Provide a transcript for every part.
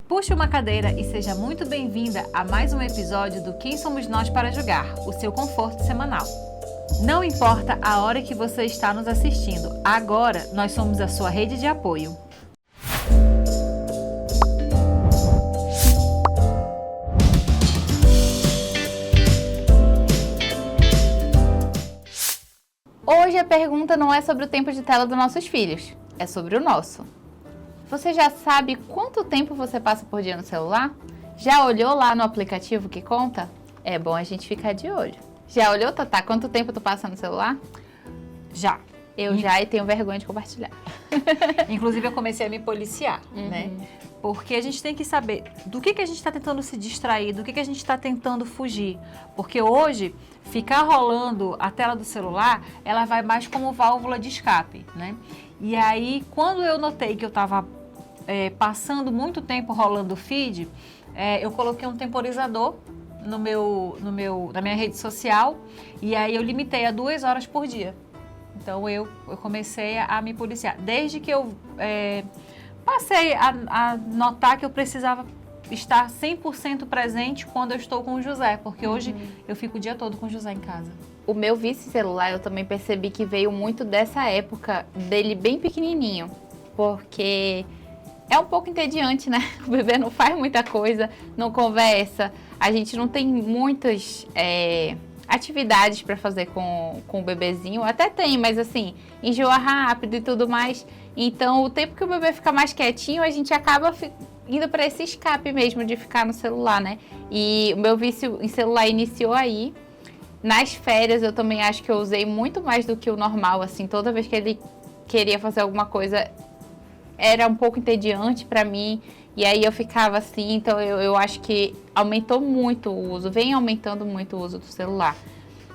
Puxe uma cadeira e seja muito bem-vinda a mais um episódio do Quem Somos Nós para Jogar, o seu conforto semanal. Não importa a hora que você está nos assistindo, agora nós somos a sua rede de apoio. Hoje a pergunta não é sobre o tempo de tela dos nossos filhos, é sobre o nosso. Você já sabe quanto tempo você passa por dia no celular? Já olhou lá no aplicativo que conta? É bom a gente ficar de olho. Já olhou, Tatá, quanto tempo tu passa no celular? Já. Eu já e tenho vergonha de compartilhar. Inclusive eu comecei a me policiar, né? Porque a gente tem que saber do que a gente está tentando se distrair, do que a gente está tentando fugir. Porque hoje, ficar rolando a tela do celular, ela vai mais como válvula de escape, né? E aí, quando eu notei que eu estava passando muito tempo rolando o feed, eu coloquei um temporizador na minha rede social e aí eu limitei a 2 horas por dia. Então, eu comecei a me policiar. Desde que eu passei a notar que eu precisava estar 100% presente quando eu estou com o José, porque hoje eu fico o dia todo com o José em casa. O meu vício em celular, eu também percebi que veio muito dessa época dele bem pequenininho, porque é um pouco entediante, né? O bebê não faz muita coisa, não conversa, a gente não tem muitas atividades para fazer com o bebezinho, até tem, mas assim, enjoa rápido e tudo mais. Então, o tempo que o bebê fica mais quietinho, a gente acaba indo para esse escape mesmo de ficar no celular, né? E o meu vício em celular iniciou aí. Nas férias, eu também acho que eu usei muito mais do que o normal, assim, toda vez que ele queria fazer alguma coisa, era um pouco entediante para mim, e aí eu ficava assim, então eu acho que aumentou muito o uso, vem aumentando muito o uso do celular.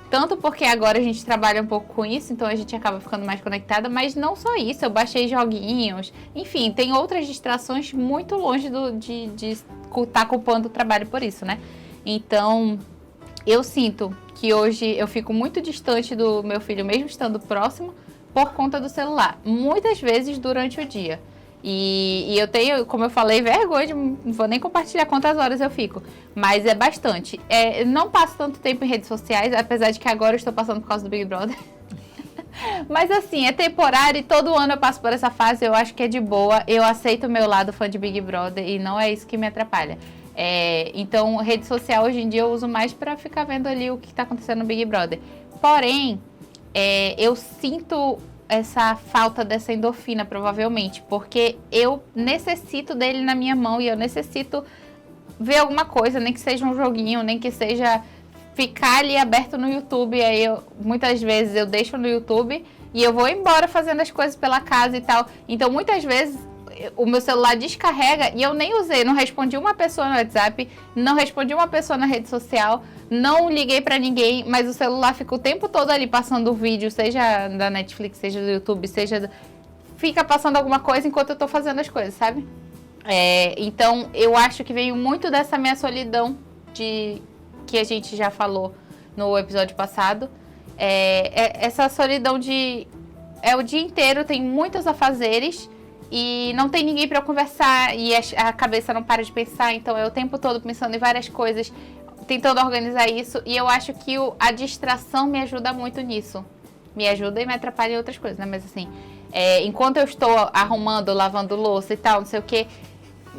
Tanto porque agora a gente trabalha um pouco com isso, então a gente acaba ficando mais conectada, mas não só isso, eu baixei joguinhos, enfim, tem outras distrações muito longe de estar culpando o trabalho por isso, né? Então, eu sinto que hoje eu fico muito distante do meu filho, mesmo estando próximo, por conta do celular, muitas vezes durante o dia. E eu tenho, como eu falei, vergonha, não vou nem compartilhar quantas horas eu fico, mas é bastante. Não passo tanto tempo em redes sociais, apesar de que agora eu estou passando por causa do Big Brother. Mas assim, é temporário e todo ano eu passo por essa fase, eu acho que é de boa, eu aceito o meu lado fã de Big Brother e não é isso que me atrapalha. Então, rede social hoje em dia eu uso mais para ficar vendo ali o que está acontecendo no Big Brother. Porém, eu sinto essa falta dessa endorfina, provavelmente, porque eu necessito dele na minha mão e eu necessito ver alguma coisa, nem que seja um joguinho, nem que seja ficar ali aberto no YouTube. Aí muitas vezes eu deixo no YouTube e eu vou embora fazendo as coisas pela casa e tal. Então, muitas vezes o meu celular descarrega e eu nem usei, não respondi uma pessoa no WhatsApp, não respondi uma pessoa na rede social, não liguei pra ninguém, mas o celular fica o tempo todo ali passando o vídeo, seja da Netflix, seja do YouTube, fica passando alguma coisa enquanto eu tô fazendo as coisas, sabe? Então, eu acho que veio muito dessa minha solidão que a gente já falou no episódio passado. Essa solidão o dia inteiro, tem muitos afazeres, e não tem ninguém para eu conversar e a cabeça não para de pensar, então é o tempo todo pensando em várias coisas, tentando organizar isso, e eu acho que a distração me ajuda muito nisso. Me ajuda e me atrapalha em outras coisas, né? Mas assim, enquanto eu estou arrumando, lavando louça e tal, não sei o que,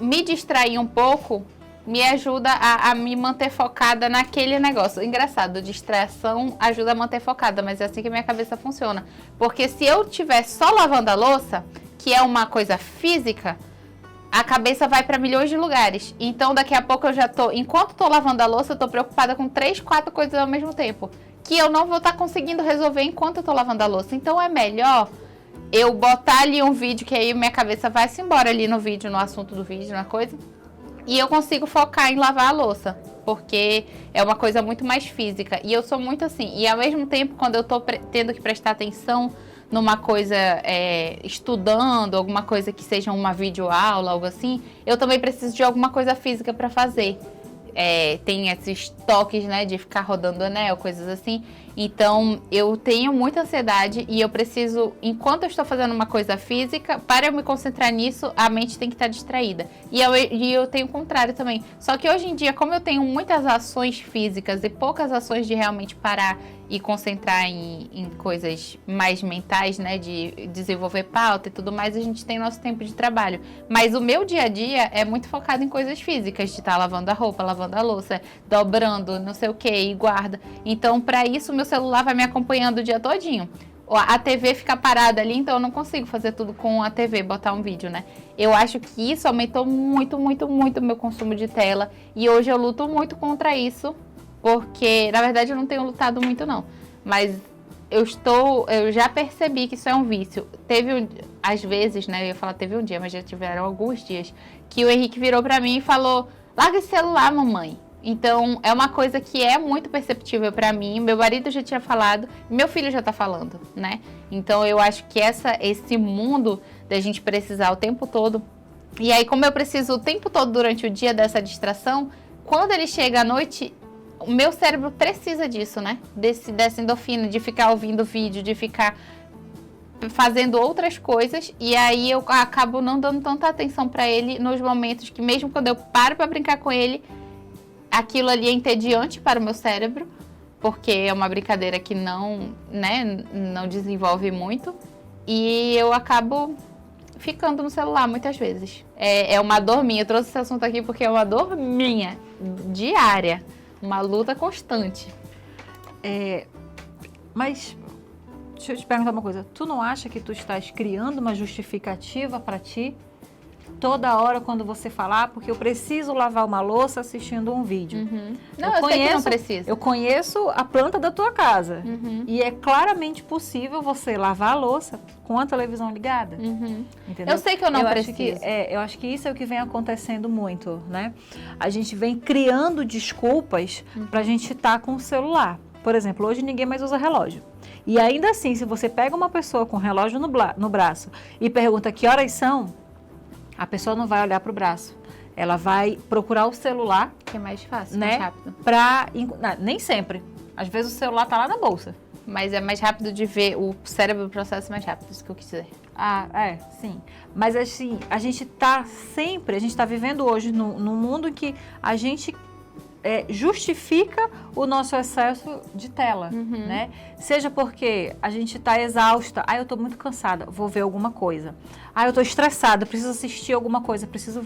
me distrair um pouco me ajuda a me manter focada naquele negócio. Engraçado, distração ajuda a manter focada, mas é assim que a minha cabeça funciona. Porque se eu estiver só lavando a louça, que é uma coisa física, a cabeça vai para milhões de lugares. Então, daqui a pouco enquanto estou lavando a louça, eu estou preocupada com 3, 4 coisas ao mesmo tempo, que eu não vou estar conseguindo resolver enquanto eu estou lavando a louça. Então, é melhor eu botar ali um vídeo, que aí minha cabeça vai se embora ali no vídeo, no assunto do vídeo, na coisa, e eu consigo focar em lavar a louça, porque é uma coisa muito mais física. E eu sou muito assim. E ao mesmo tempo, quando eu estou tendo que prestar atenção numa coisa, estudando, alguma coisa que seja uma videoaula, algo assim, eu também preciso de alguma coisa física para fazer. Tem esses toques, né, de ficar rodando anel, coisas assim. Então, eu tenho muita ansiedade e eu preciso, enquanto eu estou fazendo uma coisa física, para eu me concentrar nisso, a mente tem que estar distraída. E eu tenho o contrário também. Só que hoje em dia, como eu tenho muitas ações físicas e poucas ações de realmente parar e concentrar em coisas mais mentais, né, de desenvolver pauta e tudo mais, a gente tem nosso tempo de trabalho. Mas o meu dia a dia é muito focado em coisas físicas, de estar lavando a roupa, lavando a louça, dobrando, não sei o que, e guarda. Então, para isso, meu celular vai me acompanhando o dia todinho. A TV fica parada ali, então eu não consigo fazer tudo com a TV, botar um vídeo, né? Eu acho que isso aumentou muito, muito, muito o meu consumo de tela. E hoje eu luto muito contra isso, porque, na verdade, eu não tenho lutado muito, não. Mas eu já percebi que isso é um vício. Às vezes, né? Eu ia falar teve um dia, mas já tiveram alguns dias, que o Henrique virou pra mim e falou: larga esse celular, mamãe. Então, é uma coisa que é muito perceptível pra mim. Meu marido já tinha falado, meu filho já tá falando, né? Então, eu acho que esse mundo da gente precisar o tempo todo. E aí, como eu preciso o tempo todo durante o dia dessa distração, quando ele chega à noite, o meu cérebro precisa disso, né? Dessa endorfina, de ficar ouvindo vídeo, de ficar fazendo outras coisas. E aí, eu acabo não dando tanta atenção pra ele nos momentos que, mesmo quando eu paro pra brincar com ele, aquilo ali é entediante para o meu cérebro, porque é uma brincadeira que não desenvolve muito. E eu acabo ficando no celular muitas vezes. É uma dor minha. Eu trouxe esse assunto aqui porque é uma dor minha, diária. Uma luta constante. Mas, deixa eu te perguntar uma coisa. Tu não acha que tu estás criando uma justificativa para ti? Toda hora quando você falar, porque eu preciso lavar uma louça assistindo um vídeo. Uhum. Não, eu sei que não precisa. Eu conheço a planta da tua casa. Uhum. E é claramente possível você lavar a louça com a televisão ligada. Uhum. Entendeu? Eu sei que eu não preciso. Eu acho que isso é o que vem acontecendo muito, né? A gente vem criando desculpas pra gente estar com o celular. Por exemplo, hoje ninguém mais usa relógio. E ainda assim, se você pega uma pessoa com relógio no braço e pergunta que horas são, a pessoa não vai olhar para o braço. Ela vai procurar o celular. Que é mais fácil, né? Mais rápido. Nem sempre. Às vezes o celular tá lá na bolsa. Mas é mais rápido de ver, o cérebro processa mais rápido, isso que eu quis dizer. Sim. Mas assim, a gente tá vivendo hoje num mundo em que a gente justifica o nosso excesso de tela, né? Seja porque a gente tá exausta, eu tô muito cansada, vou ver alguma coisa. Eu tô estressada, preciso assistir alguma coisa, preciso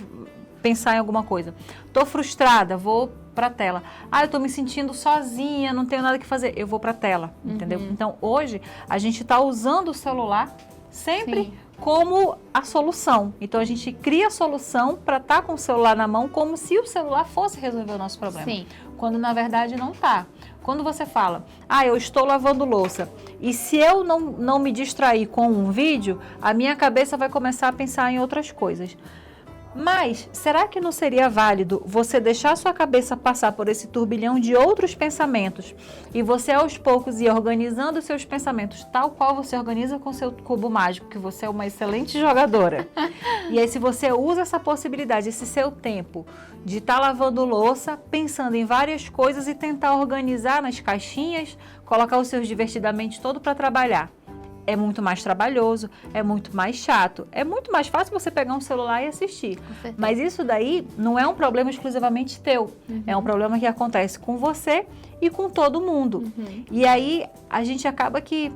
pensar em alguma coisa. Tô frustrada, vou pra tela. Eu tô me sentindo sozinha, não tenho nada que fazer, eu vou pra tela, entendeu? Então, hoje, a gente tá usando o celular sempre Sim. como a solução. Então, a gente cria a solução para estar com o celular na mão como se o celular fosse resolver o nosso problema. Sim. Quando, na verdade, não tá. Quando você fala, eu estou lavando louça, e se eu não me distrair com um vídeo, a minha cabeça vai começar a pensar em outras coisas. Mas, será que não seria válido você deixar sua cabeça passar por esse turbilhão de outros pensamentos e você, aos poucos, ir organizando seus pensamentos tal qual você organiza com seu cubo mágico, que você é uma excelente jogadora. E aí, se você usa essa possibilidade, esse seu tempo de estar lavando louça, pensando em várias coisas e tentar organizar nas caixinhas, colocar os seus divertidamente todo para trabalhar. É muito mais trabalhoso, é muito mais chato, é muito mais fácil você pegar um celular e assistir. Mas isso daí não é um problema exclusivamente teu, é um problema que acontece com você e com todo mundo. E aí a gente acaba que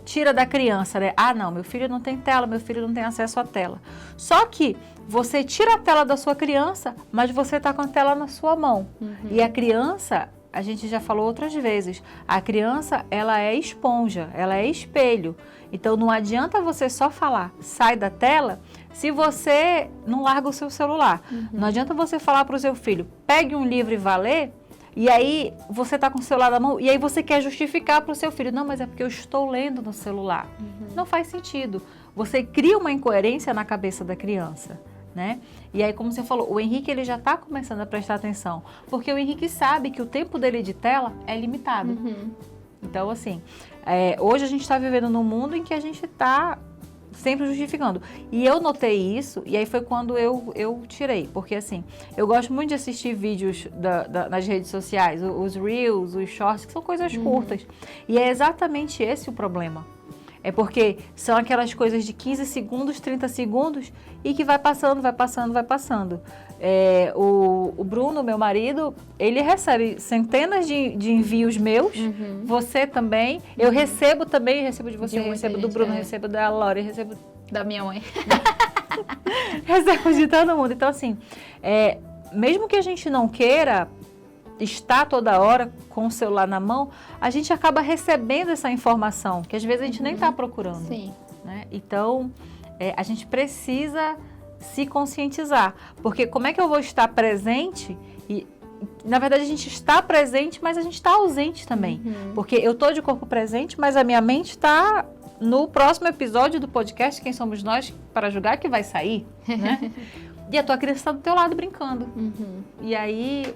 tira da criança, né? Não, meu filho não tem tela, meu filho não tem acesso à tela. Só que você tira a tela da sua criança, mas você está com a tela na sua mão. E a criança... A gente já falou outras vezes, a criança, ela é esponja, ela é espelho. Então, não adianta você só falar, sai da tela, se você não larga o seu celular. Não adianta você falar para o seu filho, pegue um livro e vá ler, e aí você está com o celular na mão, e aí você quer justificar para o seu filho, não, mas é porque eu estou lendo no celular. Não faz sentido. Você cria uma incoerência na cabeça da criança. Né? E aí, como você falou, o Henrique ele já está começando a prestar atenção, porque o Henrique sabe que o tempo dele de tela é limitado. Então, assim, hoje a gente está vivendo num mundo em que a gente está sempre justificando. E eu notei isso, e aí foi quando eu tirei. Porque assim, eu gosto muito de assistir vídeos nas redes sociais, os Reels, os Shorts, que são coisas curtas. E é exatamente esse o problema. É porque são aquelas coisas de 15 segundos, 30 segundos, e que vai passando, vai passando, vai passando. O Bruno, meu marido, ele recebe centenas de envios meus, você também, eu recebo também, recebo de você, recebo do Bruno, recebo da Laura, recebo da minha mãe. Recebo de todo mundo. Então, assim, mesmo que a gente não queira estar toda hora com o celular na mão, a gente acaba recebendo essa informação, que às vezes a gente nem está procurando. Sim. Né? Então, a gente precisa se conscientizar, porque como é que eu vou estar presente e, na verdade, a gente está presente, mas a gente está ausente também, porque eu estou de corpo presente, mas a minha mente está no próximo episódio do podcast Quem Somos Nós para Julgar, que vai sair, né? E a tua criança está do teu lado brincando. E aí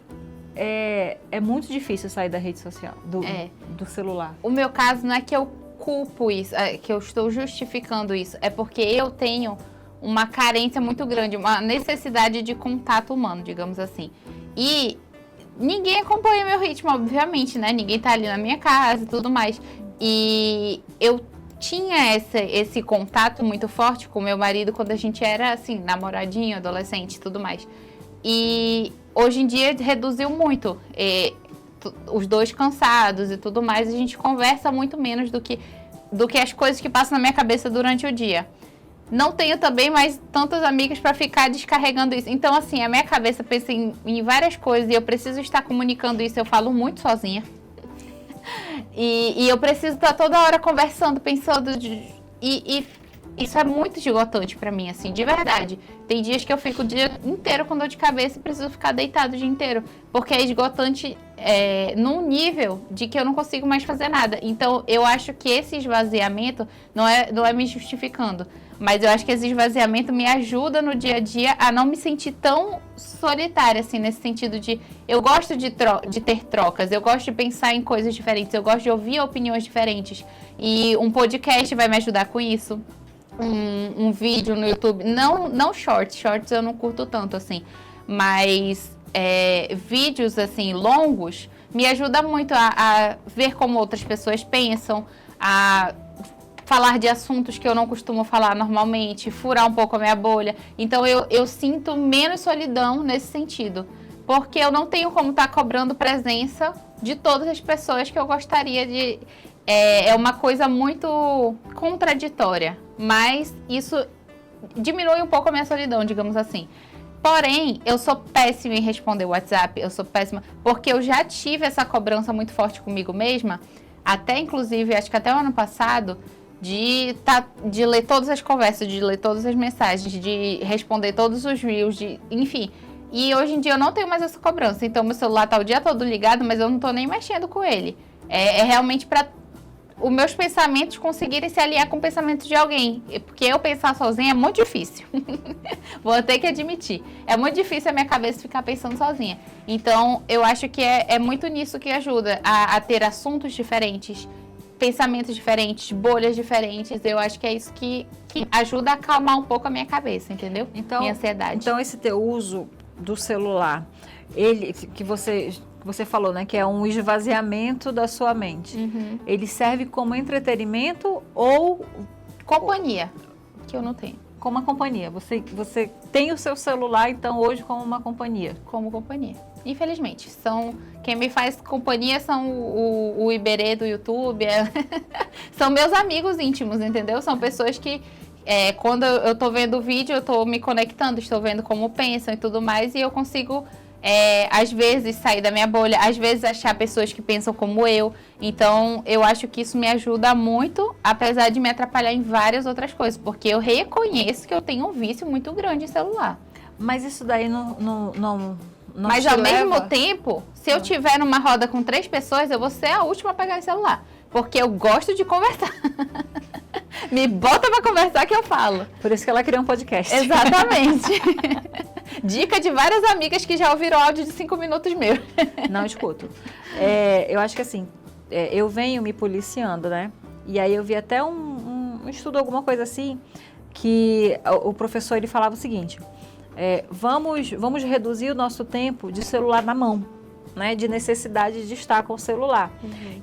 é muito difícil sair da rede social, do celular. O meu caso não é que eu culpo isso, que eu estou justificando isso, é porque eu tenho uma carência muito grande, uma necessidade de contato humano, digamos assim. E ninguém acompanha meu ritmo, obviamente, né? Ninguém tá ali na minha casa e tudo mais. E eu tinha esse contato muito forte com meu marido quando a gente era, assim, namoradinho, adolescente e tudo mais. E hoje em dia reduziu muito. Os dois cansados e tudo mais, a gente conversa muito menos do que as coisas que passam na minha cabeça durante o dia. Não tenho também mais tantas amigas para ficar descarregando isso. Então, assim, a minha cabeça pensa em várias coisas e eu preciso estar comunicando isso. Eu falo muito sozinha. E eu preciso estar toda hora conversando, pensando. E isso é muito esgotante para mim, assim, de verdade. Tem dias que eu fico o dia inteiro com dor de cabeça e preciso ficar deitado o dia inteiro. Porque é esgotante num nível de que eu não consigo mais fazer nada. Então, eu acho que esse esvaziamento não é me justificando. Mas eu acho que esse esvaziamento me ajuda no dia a dia a não me sentir tão solitária, assim, nesse sentido de... Eu gosto de ter trocas, eu gosto de pensar em coisas diferentes, eu gosto de ouvir opiniões diferentes. E um podcast vai me ajudar com isso. Um vídeo no YouTube, não shorts eu não curto tanto, assim. Mas vídeos, assim, longos, me ajuda muito a ver como outras pessoas pensam, a falar de assuntos que eu não costumo falar normalmente, furar um pouco a minha bolha. Então, eu sinto menos solidão nesse sentido. Porque eu não tenho como estar cobrando presença de todas as pessoas que eu gostaria de... É uma coisa muito contraditória. Mas isso diminui um pouco a minha solidão, digamos assim. Porém, eu sou péssima em responder o WhatsApp. Eu sou péssima porque eu já tive essa cobrança muito forte comigo mesma. Até, inclusive, acho que até o ano passado... De ler todas as conversas, de ler todas as mensagens, de responder todos os reels, enfim. E hoje em dia eu não tenho mais essa cobrança. Então, meu celular tá o dia todo ligado, mas eu não tô nem mexendo com ele. É realmente para os meus pensamentos conseguirem se alinhar com o pensamento de alguém. Porque eu pensar sozinha é muito difícil. Vou ter que admitir. É muito difícil a minha cabeça ficar pensando sozinha. Então, eu acho que é muito nisso que ajuda a ter assuntos diferentes, pensamentos diferentes, bolhas diferentes. Eu acho que é isso que ajuda a acalmar um pouco a minha cabeça, entendeu? Então, minha ansiedade. Então, esse teu uso do celular, ele que você falou, né, que é um esvaziamento da sua mente. Ele serve como entretenimento ou companhia, que eu não tenho. Como uma companhia. Você tem o seu celular, então, hoje como uma companhia. Como companhia. Infelizmente. Quem me faz companhia são o Iberê do YouTube. São meus amigos íntimos, entendeu? São pessoas que, quando eu tô vendo o vídeo, eu tô me conectando, estou vendo como pensam e tudo mais, e eu consigo, às vezes, sair da minha bolha, às vezes achar pessoas que pensam como eu. Então, eu acho que isso me ajuda muito, apesar de me atrapalhar em várias outras coisas, porque eu reconheço que eu tenho um vício muito grande em celular. Mas isso daí não mas ao mesmo tempo, se eu tiver numa roda com 3 pessoas, eu vou ser a última a pegar o celular. Porque eu gosto de conversar. Me bota pra conversar que eu falo. Por isso que ela criou um podcast. Exatamente. Dica de várias amigas que já ouviram áudio de 5 minutos meu. Não escuto. Eu acho que assim, eu venho me policiando, né? E aí eu vi até um um estudo, alguma coisa assim, que o professor ele falava o seguinte, vamos reduzir o nosso tempo de celular na mão, né, de necessidade de estar com o celular.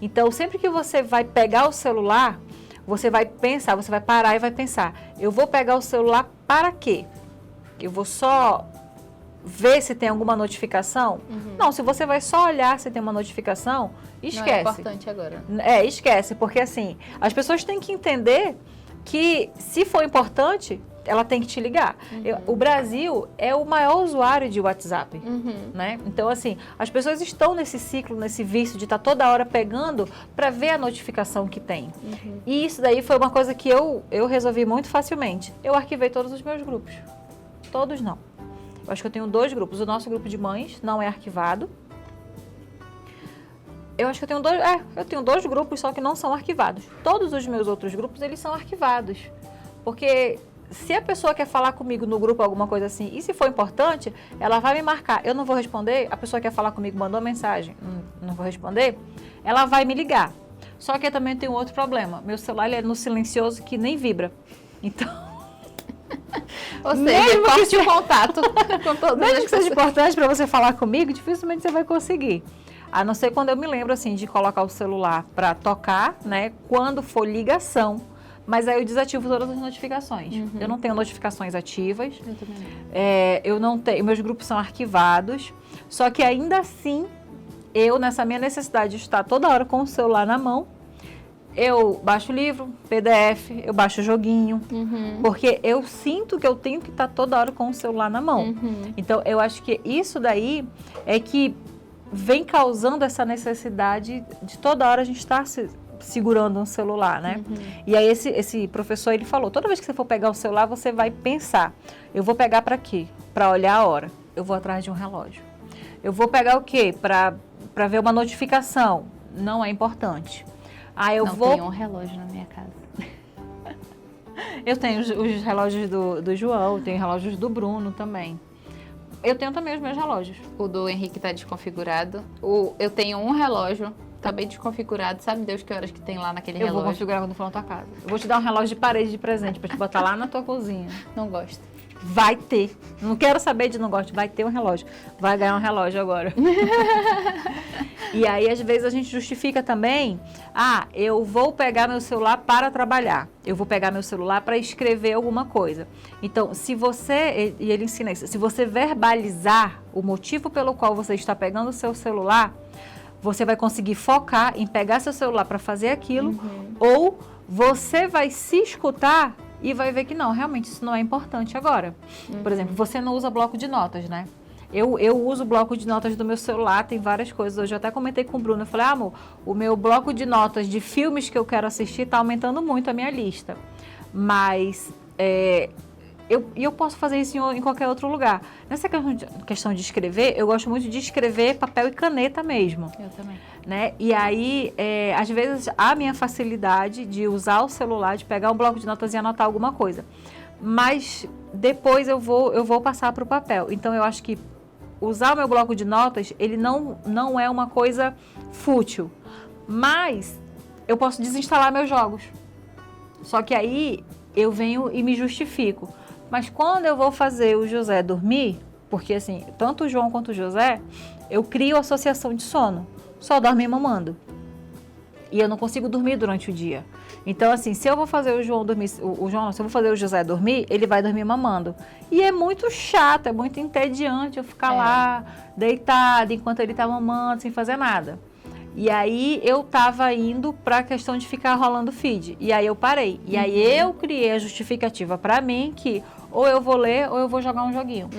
Então, sempre que você vai pegar o celular, você vai pensar, você vai parar e vai pensar, eu vou pegar o celular para quê? Eu vou só ver se tem alguma notificação? Não, se você vai só olhar se tem uma notificação, esquece. Não é importante agora. Esquece, porque assim, as pessoas têm que entender que se for importante, ela tem que te ligar. O Brasil é o maior usuário de WhatsApp, né? Então, assim, as pessoas estão nesse ciclo, nesse vício de estar toda hora pegando para ver a notificação que tem. E isso daí foi uma coisa que eu resolvi muito facilmente. Eu arquivei todos os meus grupos. Todos não. Eu acho que eu tenho 2 grupos. O nosso grupo de mães não é arquivado. Eu acho que eu tenho 2 grupos, só que não são arquivados. Todos os meus outros grupos, eles são arquivados. Porque se a pessoa quer falar comigo no grupo alguma coisa assim, e se for importante, ela vai me marcar. Eu não vou responder, a pessoa quer falar comigo, mandou mensagem, não vou responder, ela vai me ligar. Só que eu também tenho outro problema. Meu celular ele é no silencioso que nem vibra. Então... Ou seja, corte o contato com todas mesmo as que seja pessoas. importante para você falar comigo, dificilmente você vai conseguir. A não ser quando eu me lembro assim de colocar o celular para tocar, né? Quando for ligação. Mas aí eu desativo todas as notificações. Eu não tenho notificações ativas. Eu também não. Eu não tenho, meus grupos são arquivados. Só que ainda assim, eu nessa minha necessidade de estar toda hora com o celular na mão, eu baixo livro, PDF, eu baixo joguinho, porque eu sinto que eu tenho que estar toda hora com o celular na mão. Então, eu acho que isso daí é que vem causando essa necessidade de toda hora a gente estar segurando um celular, né? E aí esse professor, ele falou, toda vez que você for pegar o celular, você vai pensar, eu vou pegar para quê? Para olhar a hora. Eu vou atrás de um relógio. Eu vou pegar o quê? Para ver uma notificação. Não é importante. Não tenho um relógio na minha casa. Eu tenho os relógios do João, tenho relógios do Bruno também. Eu tenho também os meus relógios. O do Henrique tá desconfigurado. Eu tenho um relógio, tá bem desconfigurado. Sabe Deus que horas que tem lá naquele relógio? Eu vou configurar quando for na tua casa. Eu vou te dar um relógio de parede de presente pra te botar lá na tua cozinha. Não gosto. Vai ter. Não quero saber de não gosto. Vai ter um relógio. Vai ganhar um relógio agora. E aí, às vezes, a gente justifica também. Eu vou pegar meu celular para trabalhar. Eu vou pegar meu celular para escrever alguma coisa. Então, se você... E ele ensina isso. Se você verbalizar o motivo pelo qual você está pegando o seu celular, você vai conseguir focar em pegar seu celular para fazer aquilo. Ou você vai se escutar e vai ver que não, realmente isso não é importante agora. Por exemplo, você não usa bloco de notas, né? Eu uso bloco de notas do meu celular, tem várias coisas. Hoje eu até comentei com o Bruno, eu falei, amor, o meu bloco de notas de filmes que eu quero assistir está aumentando muito a minha lista. Mas eu posso fazer isso em qualquer outro lugar. Nessa questão de escrever, eu gosto muito de escrever papel e caneta mesmo. Eu também. Né? E aí, às vezes, a minha facilidade de usar o celular, de pegar um bloco de notas e anotar alguma coisa. Mas depois eu vou passar para o papel. Então, eu acho que usar o meu bloco de notas, ele não é uma coisa fútil. Mas eu posso desinstalar meus jogos. Só que aí eu venho e me justifico. Mas quando eu vou fazer o José dormir, porque assim, tanto o João quanto o José, eu crio associação de sono. Só dorme mamando. E eu não consigo dormir durante o dia. Então, assim, se eu vou fazer o João dormir, se eu vou fazer o José dormir, ele vai dormir mamando. E é muito chato, é muito entediante eu ficar lá, deitada, enquanto ele tá mamando, sem fazer nada. E aí, eu tava indo pra questão de ficar rolando feed. E aí, eu parei. E aí, eu criei a justificativa pra mim que ou eu vou ler ou eu vou jogar um joguinho.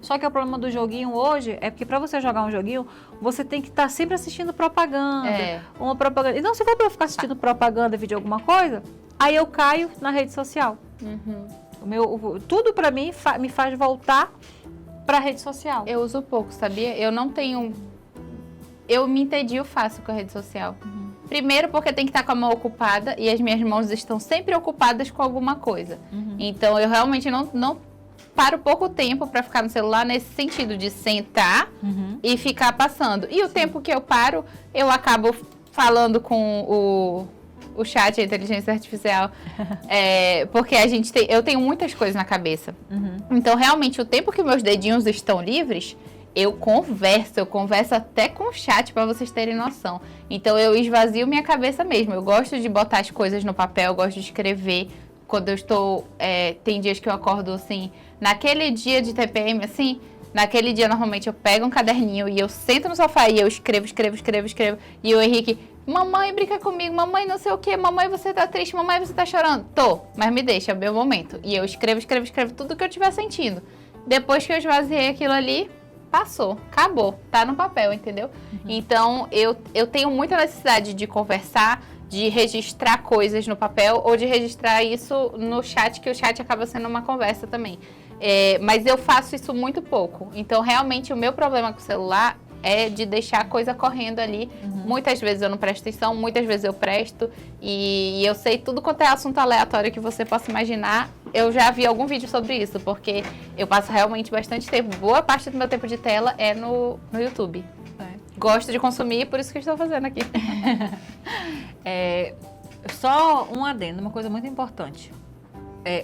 Só que o problema do joguinho hoje é porque pra você jogar um joguinho, você tem que estar sempre assistindo propaganda. Uma propaganda. Então, se for pra eu ficar assistindo propaganda, vídeo, alguma coisa, aí eu caio na rede social. Tudo pra mim me faz voltar pra rede social. Eu uso pouco, sabia? Eu não tenho... Eu me entedio fácil com a rede social. Primeiro porque tem que estar com a mão ocupada e as minhas mãos estão sempre ocupadas com alguma coisa. Então, eu realmente não paro pouco tempo para ficar no celular nesse sentido de sentar e ficar passando. E o tempo que eu paro, eu acabo falando com o chat, a inteligência artificial, porque eu tenho muitas coisas na cabeça. Então, realmente, o tempo que meus dedinhos estão livres, eu converso até com o chat, para vocês terem noção. Então, eu esvazio minha cabeça mesmo. Eu gosto de botar as coisas no papel, eu gosto de escrever. Quando eu estou... tem dias que eu acordo, assim, naquele dia de TPM, assim... Naquele dia, normalmente, eu pego um caderninho e eu sento no sofá e eu escrevo. E o Henrique, mamãe, brinca comigo, mamãe, não sei o quê, mamãe, você tá triste, mamãe, você tá chorando. Tô, mas me deixa, é o meu momento. E eu escrevo tudo que eu estiver sentindo. Depois que eu esvaziei aquilo ali, passou, acabou, tá no papel, entendeu? Então, eu tenho muita necessidade de conversar, de registrar coisas no papel ou de registrar isso no chat, que o chat acaba sendo uma conversa também. Mas eu faço isso muito pouco. Então, realmente, o meu problema com o celular é de deixar a coisa correndo ali. Muitas vezes eu não presto atenção, muitas vezes eu presto. E eu sei tudo quanto é assunto aleatório que você possa imaginar. Eu já vi algum vídeo sobre isso, porque eu passo realmente bastante tempo. Boa parte do meu tempo de tela é no YouTube. Gosto de consumir, por isso que estou fazendo aqui. Só um adendo, uma coisa muito importante.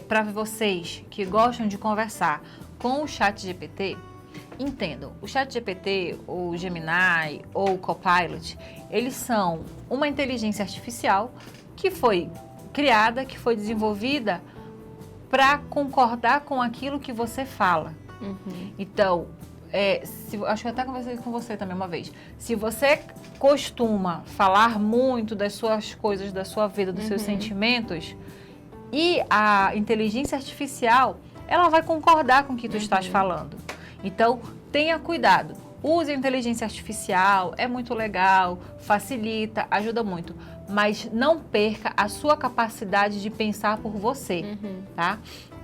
Para vocês que gostam de conversar com o ChatGPT, entendam, o ChatGPT, o Gemini ou o Copilot, eles são uma inteligência artificial que foi criada, que foi desenvolvida para concordar com aquilo que você fala. Então, acho que eu até conversei com você também uma vez. Se você costuma falar muito das suas coisas, da sua vida, dos seus sentimentos, e a inteligência artificial, ela vai concordar com o que tu estás falando. Então, tenha cuidado. Use a inteligência artificial, é muito legal, facilita, ajuda muito. Mas não perca a sua capacidade de pensar por você, tá?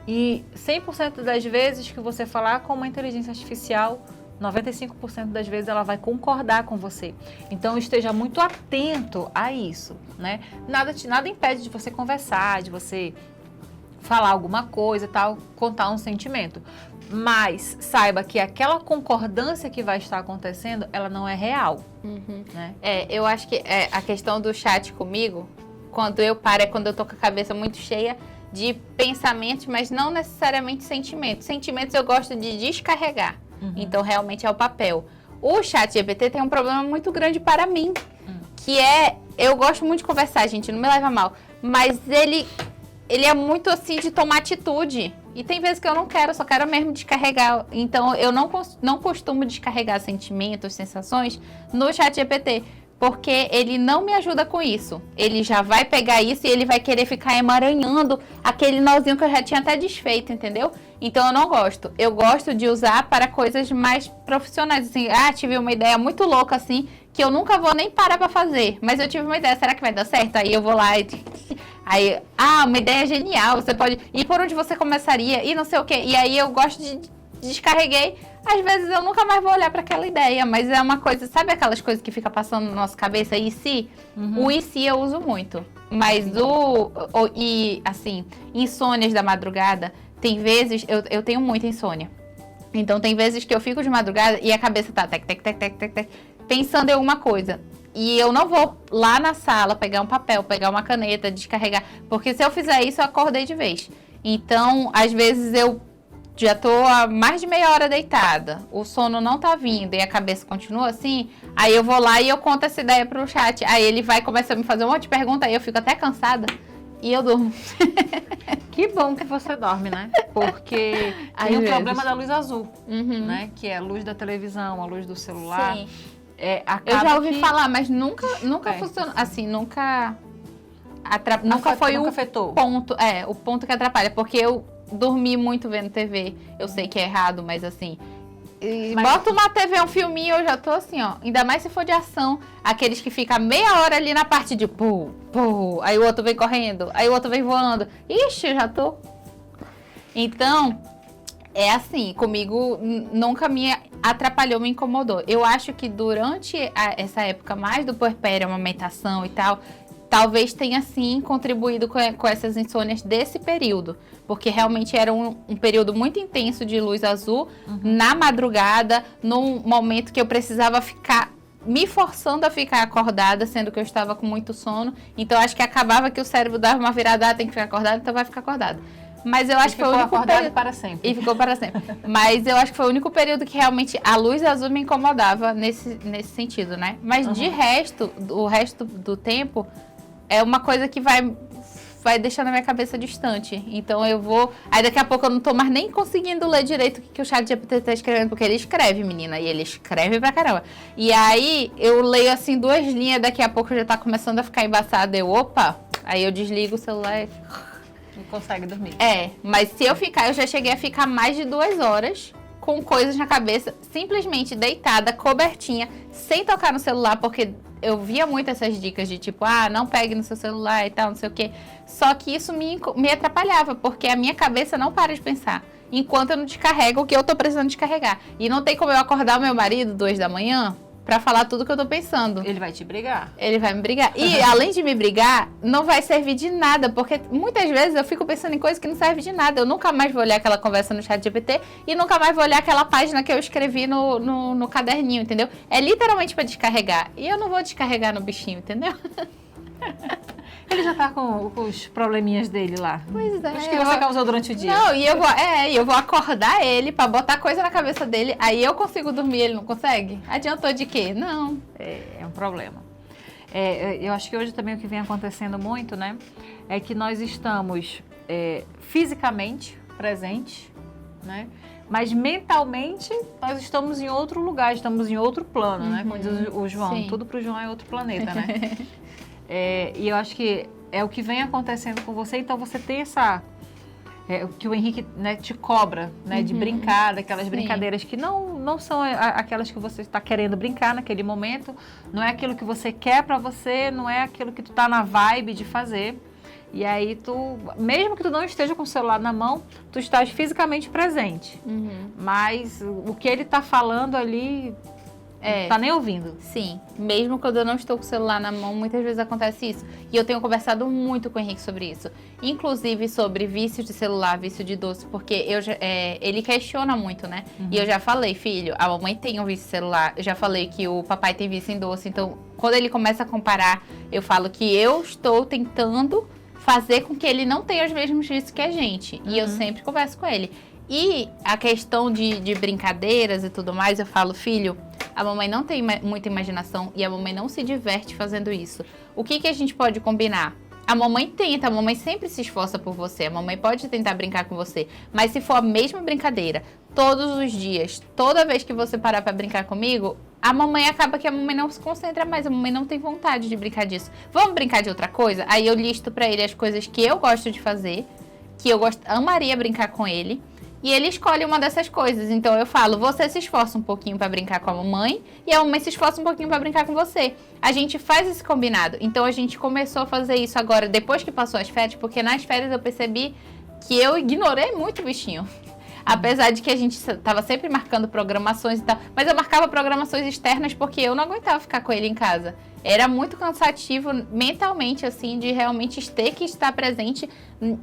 E 100% das vezes que você falar com uma inteligência artificial, 95% das vezes ela vai concordar com você. Então, esteja muito atento a isso, né? Nada impede de você conversar, de você falar alguma coisa, tal, contar um sentimento. Mas saiba que aquela concordância que vai estar acontecendo, ela não é real. Né? Eu acho que a questão do chat comigo, quando eu paro, é quando eu tô com a cabeça muito cheia de pensamentos, mas não necessariamente sentimentos. Sentimentos eu gosto de descarregar. Então, realmente é o papel. O ChatGPT tem um problema muito grande para mim, que eu gosto muito de conversar, gente, não me leva a mal, mas ele é muito assim de tomar atitude. E tem vezes que eu não quero, só quero mesmo descarregar. Então, eu não costumo descarregar sentimentos, sensações no ChatGPT, porque ele não me ajuda com isso. Ele já vai pegar isso e ele vai querer ficar emaranhando aquele nozinho que eu já tinha até desfeito, entendeu? Então, eu não gosto. Eu gosto de usar para coisas mais profissionais. Assim, tive uma ideia muito louca, assim, que eu nunca vou nem parar para fazer. Mas eu tive uma ideia, será que vai dar certo? Aí eu vou lá e... uma ideia genial, você pode... E por onde você começaria? E não sei o quê. E aí eu gosto de... Descarreguei. Às vezes eu nunca mais vou olhar para aquela ideia, mas é uma coisa... Sabe aquelas coisas que fica passando na nossa cabeça? E se? O e se eu uso muito. Mas insônias da madrugada... Tem vezes, eu tenho muita insônia. Então, tem vezes que eu fico de madrugada e a cabeça tá tec, pensando em alguma coisa. E eu não vou lá na sala pegar um papel, pegar uma caneta, descarregar. Porque se eu fizer isso, eu acordei de vez. Então, às vezes eu já tô há mais de meia hora deitada. O sono não tá vindo e a cabeça continua assim. Aí eu vou lá e eu conto essa ideia pro chat. Aí ele vai começar a me fazer um monte de perguntas. Aí eu fico até cansada. E eu durmo. Que bom que você dorme, né? Porque tem o problema da luz azul, né? Que é a luz da televisão, a luz do celular. Sim. Eu já ouvi falar, mas nunca funcionou. Assim, nunca foi o afetou. Ponto. O ponto que atrapalha. Porque eu dormi muito vendo TV. Eu sei que é errado, mas assim... Bota uma TV, um filminho, eu já tô assim, ó. Ainda mais se for de ação. Aqueles que ficam meia hora ali na parte de pô, aí o outro vem correndo, aí o outro vem voando. Ixi, eu já tô. Então, é assim, comigo nunca me atrapalhou, me incomodou. Eu acho que durante essa época mais do puerpério, amamentação e tal, talvez tenha sim contribuído com essas insônias desse período, porque realmente era um período muito intenso de luz azul na madrugada, num momento que eu precisava ficar me forçando a ficar acordada, sendo que eu estava com muito sono. Então, acho que acabava que o cérebro dava uma virada, tem que ficar acordado, então vai ficar acordado. Mas eu acho que foi o único acordado para sempre. E ficou para sempre. Mas eu acho que foi o único período que realmente a luz azul me incomodava nesse sentido, né? Mas de resto, o resto do tempo, é uma coisa que vai deixando a minha cabeça distante. Então eu vou... Aí daqui a pouco eu não tô mais nem conseguindo ler direito o que o ChatGPT tá escrevendo, porque ele escreve, menina, e ele escreve pra caramba. E aí eu leio assim 2 linhas, daqui a pouco já tá começando a ficar embaçado. Opa! Aí eu desligo o celular e... Não consegue dormir. Mas se eu ficar, eu já cheguei a ficar mais de 2 horas com coisas na cabeça, simplesmente deitada, cobertinha, sem tocar no celular, porque eu via muito essas dicas de tipo, não pegue no seu celular e tal, não sei o quê. Só que isso me atrapalhava, porque a minha cabeça não para de pensar, enquanto eu não descarrego o que eu tô precisando descarregar. E não tem como eu acordar o meu marido 2 da manhã pra falar tudo que eu tô pensando. Ele vai te brigar. Ele vai me brigar. E, além de me brigar, não vai servir de nada, porque muitas vezes eu fico pensando em coisas que não servem de nada. Eu nunca mais vou olhar aquela conversa no ChatGPT e nunca mais vou olhar aquela página que eu escrevi no caderninho, entendeu? É literalmente pra descarregar. E eu não vou descarregar no bichinho, entendeu? Ele já tá com os probleminhas dele lá. Pois é. Os que você causou durante o dia. Não, e eu vou acordar ele pra botar coisa na cabeça dele, aí eu consigo dormir, ele não consegue? Adiantou de quê? Não. É um problema. Eu acho que hoje também o que vem acontecendo muito, né, é que nós estamos fisicamente presentes, né, mas mentalmente nós estamos em outro lugar, estamos em outro plano, né, como diz o João, Sim. tudo pro João é outro planeta, né. E eu acho que é o que vem acontecendo com você, então você tem o que o Henrique, né, te cobra, né, de brincar, daquelas brincadeiras que não são aquelas que você está querendo brincar naquele momento, não é aquilo que você quer pra você, não é aquilo que tu tá na vibe de fazer. E aí mesmo que tu não esteja com o celular na mão, tu estás fisicamente presente. Mas o que ele tá falando ali, não tá nem ouvindo. Sim, mesmo quando eu não estou com o celular na mão, muitas vezes acontece isso. E eu tenho conversado muito com o Henrique sobre isso. Inclusive sobre vício de celular, vício de doce, porque ele questiona muito, né? E eu já falei, filho, a mamãe tem um vício de celular. Eu já falei que o papai tem vício em doce. Então, quando ele começa a comparar, eu falo que eu estou tentando fazer com que ele não tenha os mesmos vícios que a gente. E eu sempre converso com ele. E a questão de brincadeiras e tudo mais, eu falo, filho, a mamãe não tem muita imaginação e a mamãe não se diverte fazendo isso. O que a gente pode combinar? A mamãe tenta, a mamãe sempre se esforça por você, a mamãe pode tentar brincar com você, mas se for a mesma brincadeira, todos os dias, toda vez que você parar pra brincar comigo, a mamãe acaba que a mamãe não se concentra mais, a mamãe não tem vontade de brincar disso. Vamos brincar de outra coisa? Aí eu listo pra ele as coisas que eu gosto de fazer, que eu amaria brincar com ele, e ele escolhe uma dessas coisas. Então eu falo, você se esforça um pouquinho pra brincar com a mamãe e a mamãe se esforça um pouquinho pra brincar com você. A gente faz esse combinado. Então a gente começou a fazer isso agora, depois que passou as férias, porque nas férias eu percebi que eu ignorei muito o bichinho. Apesar de que a gente tava sempre marcando programações e tal, mas eu marcava programações externas porque eu não aguentava ficar com ele em casa. Era muito cansativo mentalmente, assim, de realmente ter que estar presente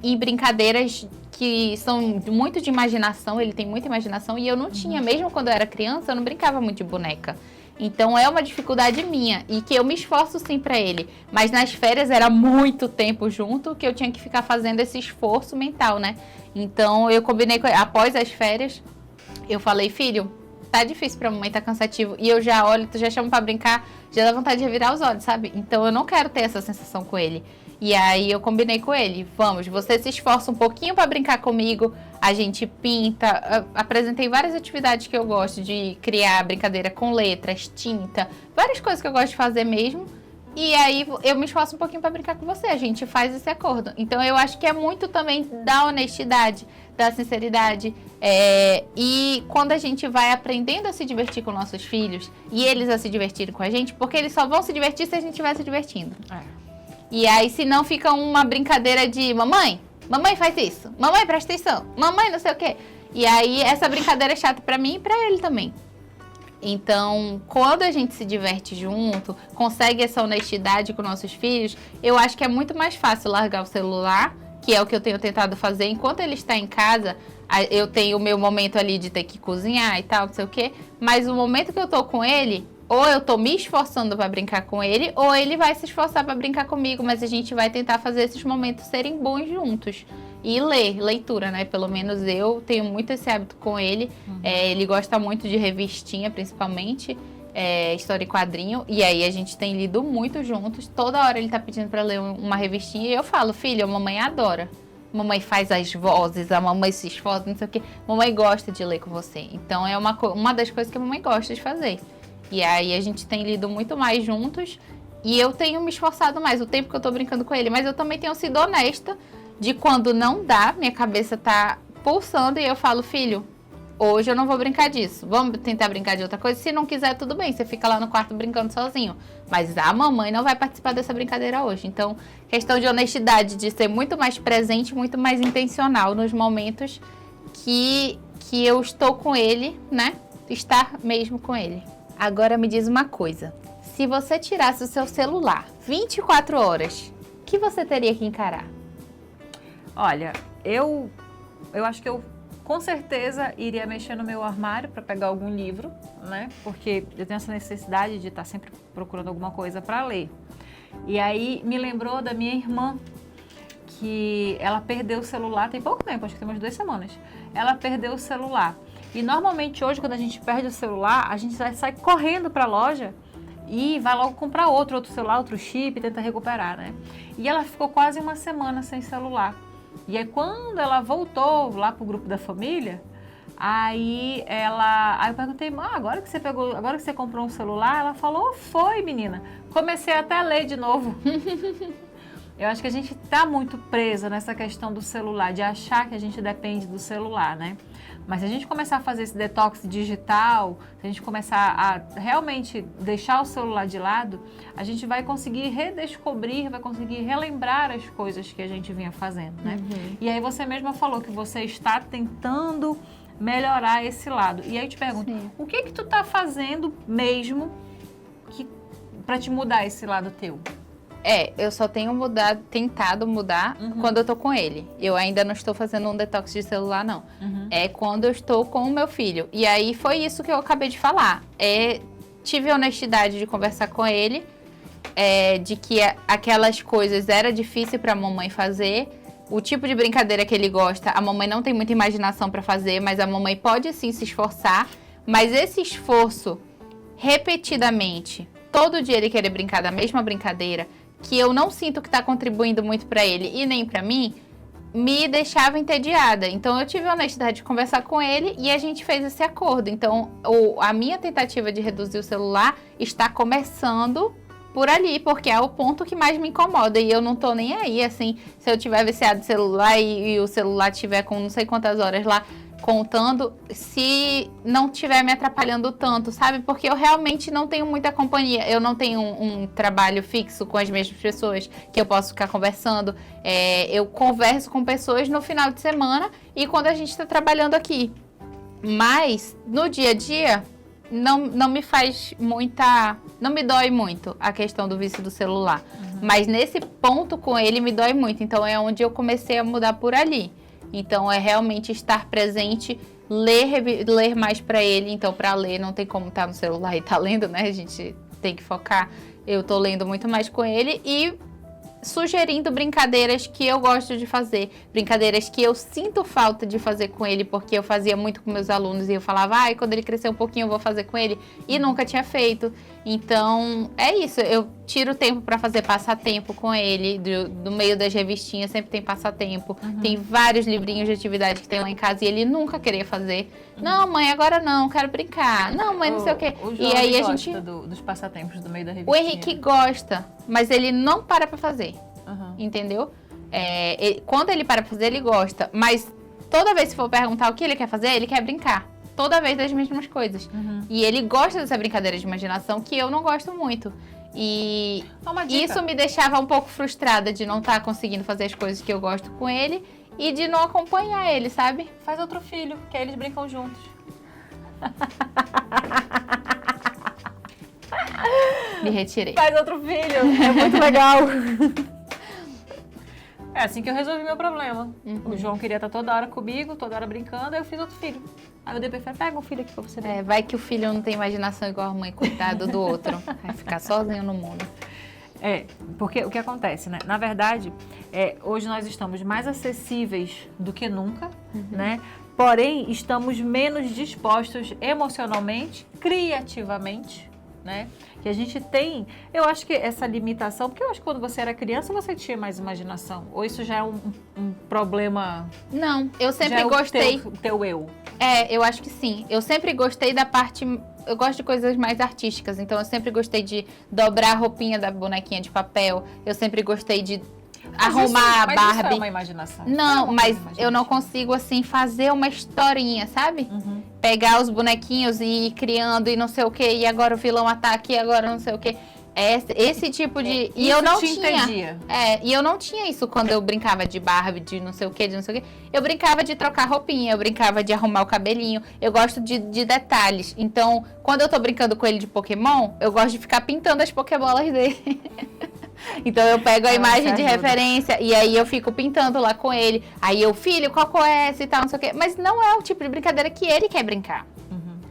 em brincadeiras que são muito de imaginação, ele tem muita imaginação, e eu não tinha, mesmo quando eu era criança, eu não brincava muito de boneca. Então é uma dificuldade minha, e que eu me esforço sim pra ele. Mas nas férias era muito tempo junto que eu tinha que ficar fazendo esse esforço mental, né? Então eu combinei com ele, após as férias, eu falei, filho, tá difícil pra mamãe, tá cansativo. E eu já olho, tu já chama pra brincar, já dá vontade de revirar os olhos, sabe? Então eu não quero ter essa sensação com ele. E aí eu combinei com ele, vamos, você se esforça um pouquinho pra brincar comigo, a gente pinta, apresentei várias atividades que eu gosto de criar, brincadeira com letras, tinta, várias coisas que eu gosto de fazer mesmo. E aí eu me esforço um pouquinho pra brincar com você, a gente faz esse acordo. Então eu acho que é muito também da honestidade, da sinceridade. E quando a gente vai aprendendo a se divertir com nossos filhos e eles a se divertirem com a gente, porque eles só vão se divertir se a gente estiver se divertindo. E aí, se não, fica uma brincadeira de mamãe faz isso, mamãe presta atenção, mamãe não sei o quê. E aí, essa brincadeira é chata pra mim e pra ele também. Então, quando a gente se diverte junto, consegue essa honestidade com nossos filhos, eu acho que é muito mais fácil largar o celular, que é o que eu tenho tentado fazer. Enquanto ele está em casa, eu tenho o meu momento ali de ter que cozinhar e tal, não sei o quê. Mas o momento que eu tô com ele, ou eu tô me esforçando para brincar com ele, ou ele vai se esforçar para brincar comigo, mas a gente vai tentar fazer esses momentos serem bons juntos. E leitura, né? Pelo menos eu tenho muito esse hábito com ele. Ele gosta muito de revistinha, principalmente, história e quadrinho. E aí a gente tem lido muito juntos. Toda hora ele tá pedindo para ler uma revistinha e eu falo, filho, a mamãe adora. Mamãe faz as vozes, a mamãe se esforça, não sei o quê. Mamãe gosta de ler com você. Então é uma das coisas que a mamãe gosta de fazer. E aí a gente tem lido muito mais juntos e eu tenho me esforçado mais o tempo que eu tô brincando com ele. Mas eu também tenho sido honesta de quando não dá, minha cabeça tá pulsando e eu falo, filho, hoje eu não vou brincar disso. Vamos tentar brincar de outra coisa? Se não quiser, tudo bem, você fica lá no quarto brincando sozinho. Mas a mamãe não vai participar dessa brincadeira hoje. Então, questão de honestidade, de ser muito mais presente, muito mais intencional nos momentos que eu estou com ele, né? Estar mesmo com ele. Agora me diz uma coisa. Se você tirasse o seu celular 24 horas, o que você teria que encarar? Olha, eu acho que eu com certeza iria mexer no meu armário para pegar algum livro, né? Porque eu tenho essa necessidade de estar sempre procurando alguma coisa para ler. E aí me lembrou da minha irmã, que ela perdeu o celular tem pouco tempo, acho que tem umas 2 semanas. Ela perdeu o celular. E normalmente hoje, quando a gente perde o celular, a gente sai correndo para a loja e vai logo comprar outro celular, outro chip, tenta recuperar, né? E ela ficou quase uma semana sem celular. E aí quando ela voltou lá pro grupo da família, aí eu perguntei, agora que você comprou um celular? Ela falou, foi menina, comecei até a ler de novo. Eu acho que a gente tá muito presa nessa questão do celular, de achar que a gente depende do celular, né? Mas se a gente começar a fazer esse detox digital, se a gente começar a realmente deixar o celular de lado, a gente vai conseguir redescobrir, vai conseguir relembrar as coisas que a gente vinha fazendo, né? E aí você mesma falou que você está tentando melhorar esse lado. E aí eu te pergunto, o que tu tá fazendo mesmo para te mudar esse lado teu? Eu só tenho tentado mudar quando eu tô com ele. Eu ainda não estou fazendo um detox de celular, não. É quando eu estou com o meu filho. E aí foi isso que eu acabei de falar. Tive a honestidade de conversar com ele, de que aquelas coisas era difícil pra mamãe fazer. O tipo de brincadeira que ele gosta, a mamãe não tem muita imaginação pra fazer, mas a mamãe pode sim se esforçar. Mas esse esforço, repetidamente, todo dia ele querer brincar da mesma brincadeira, que eu não sinto que está contribuindo muito para ele e nem para mim, me deixava entediada. Então eu tive a honestidade de conversar com ele e a gente fez esse acordo. Então a minha tentativa de reduzir o celular está começando por ali, porque é o ponto que mais me incomoda e eu não tô nem aí, assim, se eu tiver viciado no celular e o celular tiver com não sei quantas horas lá contando, se não estiver me atrapalhando tanto, sabe? Porque eu realmente não tenho muita companhia. Eu não tenho um trabalho fixo com as mesmas pessoas que eu posso ficar conversando. Eu converso com pessoas no final de semana e quando a gente está trabalhando aqui. Mas, no dia a dia, não me faz muita... Não me dói muito a questão do vício do celular. Mas nesse ponto com ele me dói muito. Então, é onde eu comecei a mudar por ali. Então, é realmente estar presente, ler mais para ele. Então, para ler, não tem como estar no celular e tá lendo, né? A gente tem que focar. Eu tô lendo muito mais com ele e sugerindo brincadeiras que eu gosto de fazer. Brincadeiras que eu sinto falta de fazer com ele, porque eu fazia muito com meus alunos e eu falava, quando ele crescer um pouquinho eu vou fazer com ele. E nunca tinha feito. Então, é isso. Eu tiro tempo para fazer passatempo com ele. Do meio das revistinhas sempre tem passatempo. Tem vários livrinhos de atividade que tem lá em casa e ele nunca queria fazer. Não, mãe, agora não, quero brincar. Não, mãe, não sei o quê. E aí a gente dos passatempos do meio da revistinha. O Henrique gosta, mas ele não para fazer. Entendeu? Quando ele para pra fazer, ele gosta. Mas toda vez que for perguntar o que ele quer fazer, ele quer brincar. Toda vez das mesmas coisas. E ele gosta dessa brincadeira de imaginação que eu não gosto muito. E isso me deixava um pouco frustrada de não estar conseguindo fazer as coisas que eu gosto com ele e de não acompanhar ele, sabe? Faz outro filho, que aí eles brincam juntos. Me retirei. Faz outro filho, é muito legal. É assim que eu resolvi meu problema. O João queria estar toda hora comigo, toda hora brincando, aí eu fiz outro filho. Aí o DP fala, pega um filho aqui pra você ver. É, vai que o filho não tem imaginação igual a mãe, coitado do outro. Vai ficar sozinho no mundo. Porque o que acontece, né? Na verdade, hoje nós estamos mais acessíveis do que nunca, né? Porém, estamos menos dispostos emocionalmente, criativamente, né? Que a gente tem, eu acho que essa limitação, porque eu acho que quando você era criança você tinha mais imaginação, ou isso já é um problema... Não, eu sempre já é gostei... o teu eu. Eu acho que sim. Eu sempre gostei da parte... Eu gosto de coisas mais artísticas, então eu sempre gostei de dobrar a roupinha da bonequinha de papel, eu sempre gostei de arrumar a Barbie. Mas isso é uma imaginação. Não, mas eu não consigo, assim, fazer uma historinha, sabe? Pegar os bonequinhos e ir criando e não sei o quê, e agora o vilão ataca e agora não sei o quê. Esse tipo de... E eu não tinha. E eu não tinha isso quando eu brincava de Barbie, de não sei o quê, de não sei o quê. Eu brincava de trocar roupinha, eu brincava de arrumar o cabelinho. Eu gosto de detalhes. Então, quando eu tô brincando com ele de Pokémon, eu gosto de ficar pintando as Pokébolas dele. Então eu pego a imagem de referência e aí eu fico pintando lá com ele. Aí eu, filho, qual é essa e tal, não sei o quê. Mas não é o tipo de brincadeira que ele quer brincar.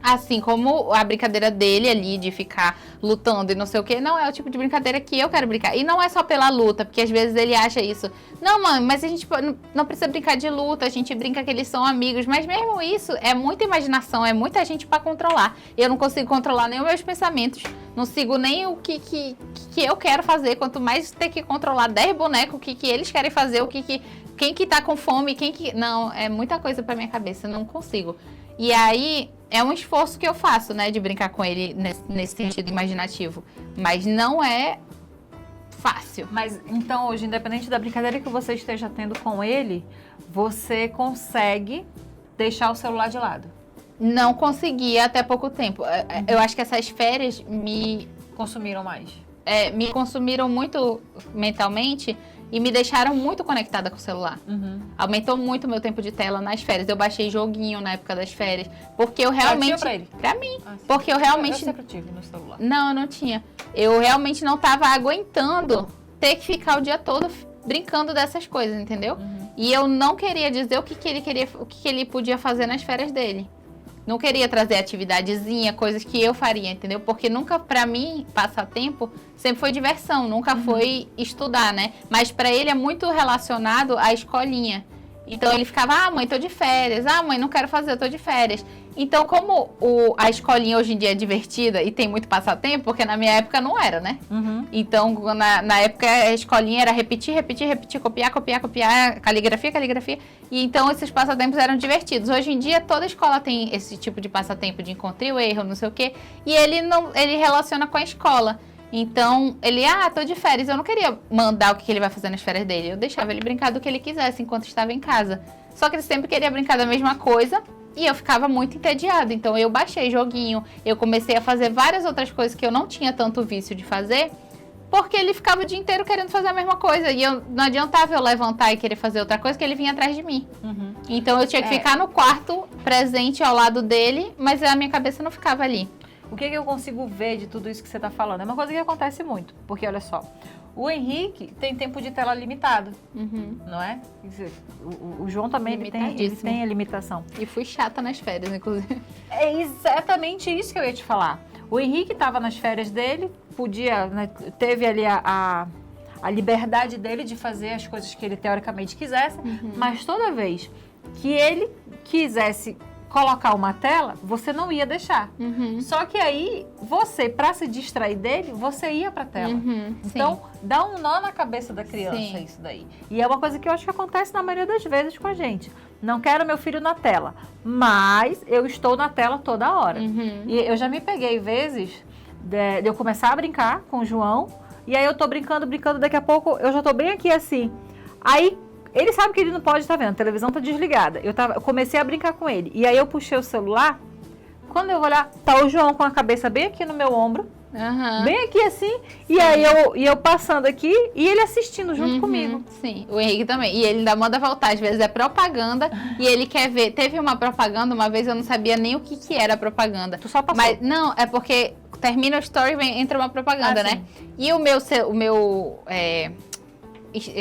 Assim como a brincadeira dele ali de ficar lutando e não sei o que, não é o tipo de brincadeira que eu quero brincar. E não é só pela luta, porque às vezes ele acha isso. Não, mãe, mas a gente não precisa brincar de luta, a gente brinca que eles são amigos. Mas mesmo isso é muita imaginação, é muita gente pra controlar. Eu não consigo controlar nem os meus pensamentos, não sigo nem o que eu quero fazer, quanto mais ter que controlar 10 bonecos, o que eles querem fazer, quem que tá com fome, Não, é muita coisa pra minha cabeça, não consigo. E aí, é um esforço que eu faço, né, de brincar com ele nesse sentido imaginativo. Mas não é fácil. Mas, então, hoje, independente da brincadeira que você esteja tendo com ele, você consegue deixar o celular de lado? Não consegui até pouco tempo. Eu acho que essas férias me... Consumiram mais? Me consumiram muito mentalmente e me deixaram muito conectada com o celular. Aumentou muito o meu tempo de tela nas férias. Eu baixei joguinho na época das férias, porque eu realmente... Pra ele? Pra mim. Porque eu realmente... Eu sempre tive no celular. Não, eu não tinha. Eu realmente não tava aguentando ter que ficar o dia todo brincando dessas coisas, entendeu? E eu não queria dizer o que ele queria, o que ele podia fazer nas férias dele. Não queria trazer atividadezinha, coisas que eu faria, entendeu? Porque nunca, pra mim, passatempo sempre foi diversão, nunca foi estudar, né? Mas pra ele é muito relacionado à escolinha. Então ele ficava, mãe, tô de férias. Mãe, não quero fazer, eu tô de férias. Então, como a escolinha hoje em dia é divertida e tem muito passatempo, porque na minha época não era, né? Então, na época, a escolinha era repetir, copiar, caligrafia. E então, esses passatempos eram divertidos. Hoje em dia, toda escola tem esse tipo de passatempo de encontre o erro, não sei o quê. E ele relaciona com a escola. Então, ele, tô de férias. Eu não queria mandar o que ele vai fazer nas férias dele. Eu deixava ele brincar do que ele quisesse enquanto estava em casa. Só que ele sempre queria brincar da mesma coisa e eu ficava muito entediada. Então, eu baixei joguinho, eu comecei a fazer várias outras coisas que eu não tinha tanto vício de fazer, porque ele ficava o dia inteiro querendo fazer a mesma coisa. E não adiantava eu levantar e querer fazer outra coisa, que ele vinha atrás de mim. Então, eu tinha que ficar no quarto, presente ao lado dele, mas a minha cabeça não ficava ali. O que eu consigo ver de tudo isso que você está falando? É uma coisa que acontece muito, porque olha só, o Henrique tem tempo de tela limitado, não é? O João também ele tem a limitação. E fui chata nas férias, inclusive. É exatamente isso que eu ia te falar. O Henrique estava nas férias dele, podia, né, teve ali a liberdade dele de fazer as coisas que ele teoricamente quisesse, mas toda vez que ele quisesse colocar uma tela, você não ia deixar. Só que aí, você, para se distrair dele, você ia pra tela. Então, dá um nó na cabeça da criança isso daí. E é uma coisa que eu acho que acontece na maioria das vezes com a gente. Não quero meu filho na tela, mas eu estou na tela toda hora. E eu já me peguei vezes de eu começar a brincar com o João, e aí eu tô brincando, daqui a pouco eu já tô bem aqui assim. Aí, ele sabe que ele não pode estar vendo, a televisão tá desligada. Eu comecei a brincar com ele. E aí eu puxei o celular. Quando eu vou olhar, tá o João com a cabeça bem aqui no meu ombro. Bem aqui assim. E aí eu passando aqui e ele assistindo junto comigo. Sim, o Henrique também. E ele ainda manda voltar. Às vezes é propaganda e ele quer ver. Teve uma propaganda, uma vez eu não sabia nem o que era a propaganda. Tu só passou? Mas não, é porque termina o story e entra uma propaganda, né? E o meu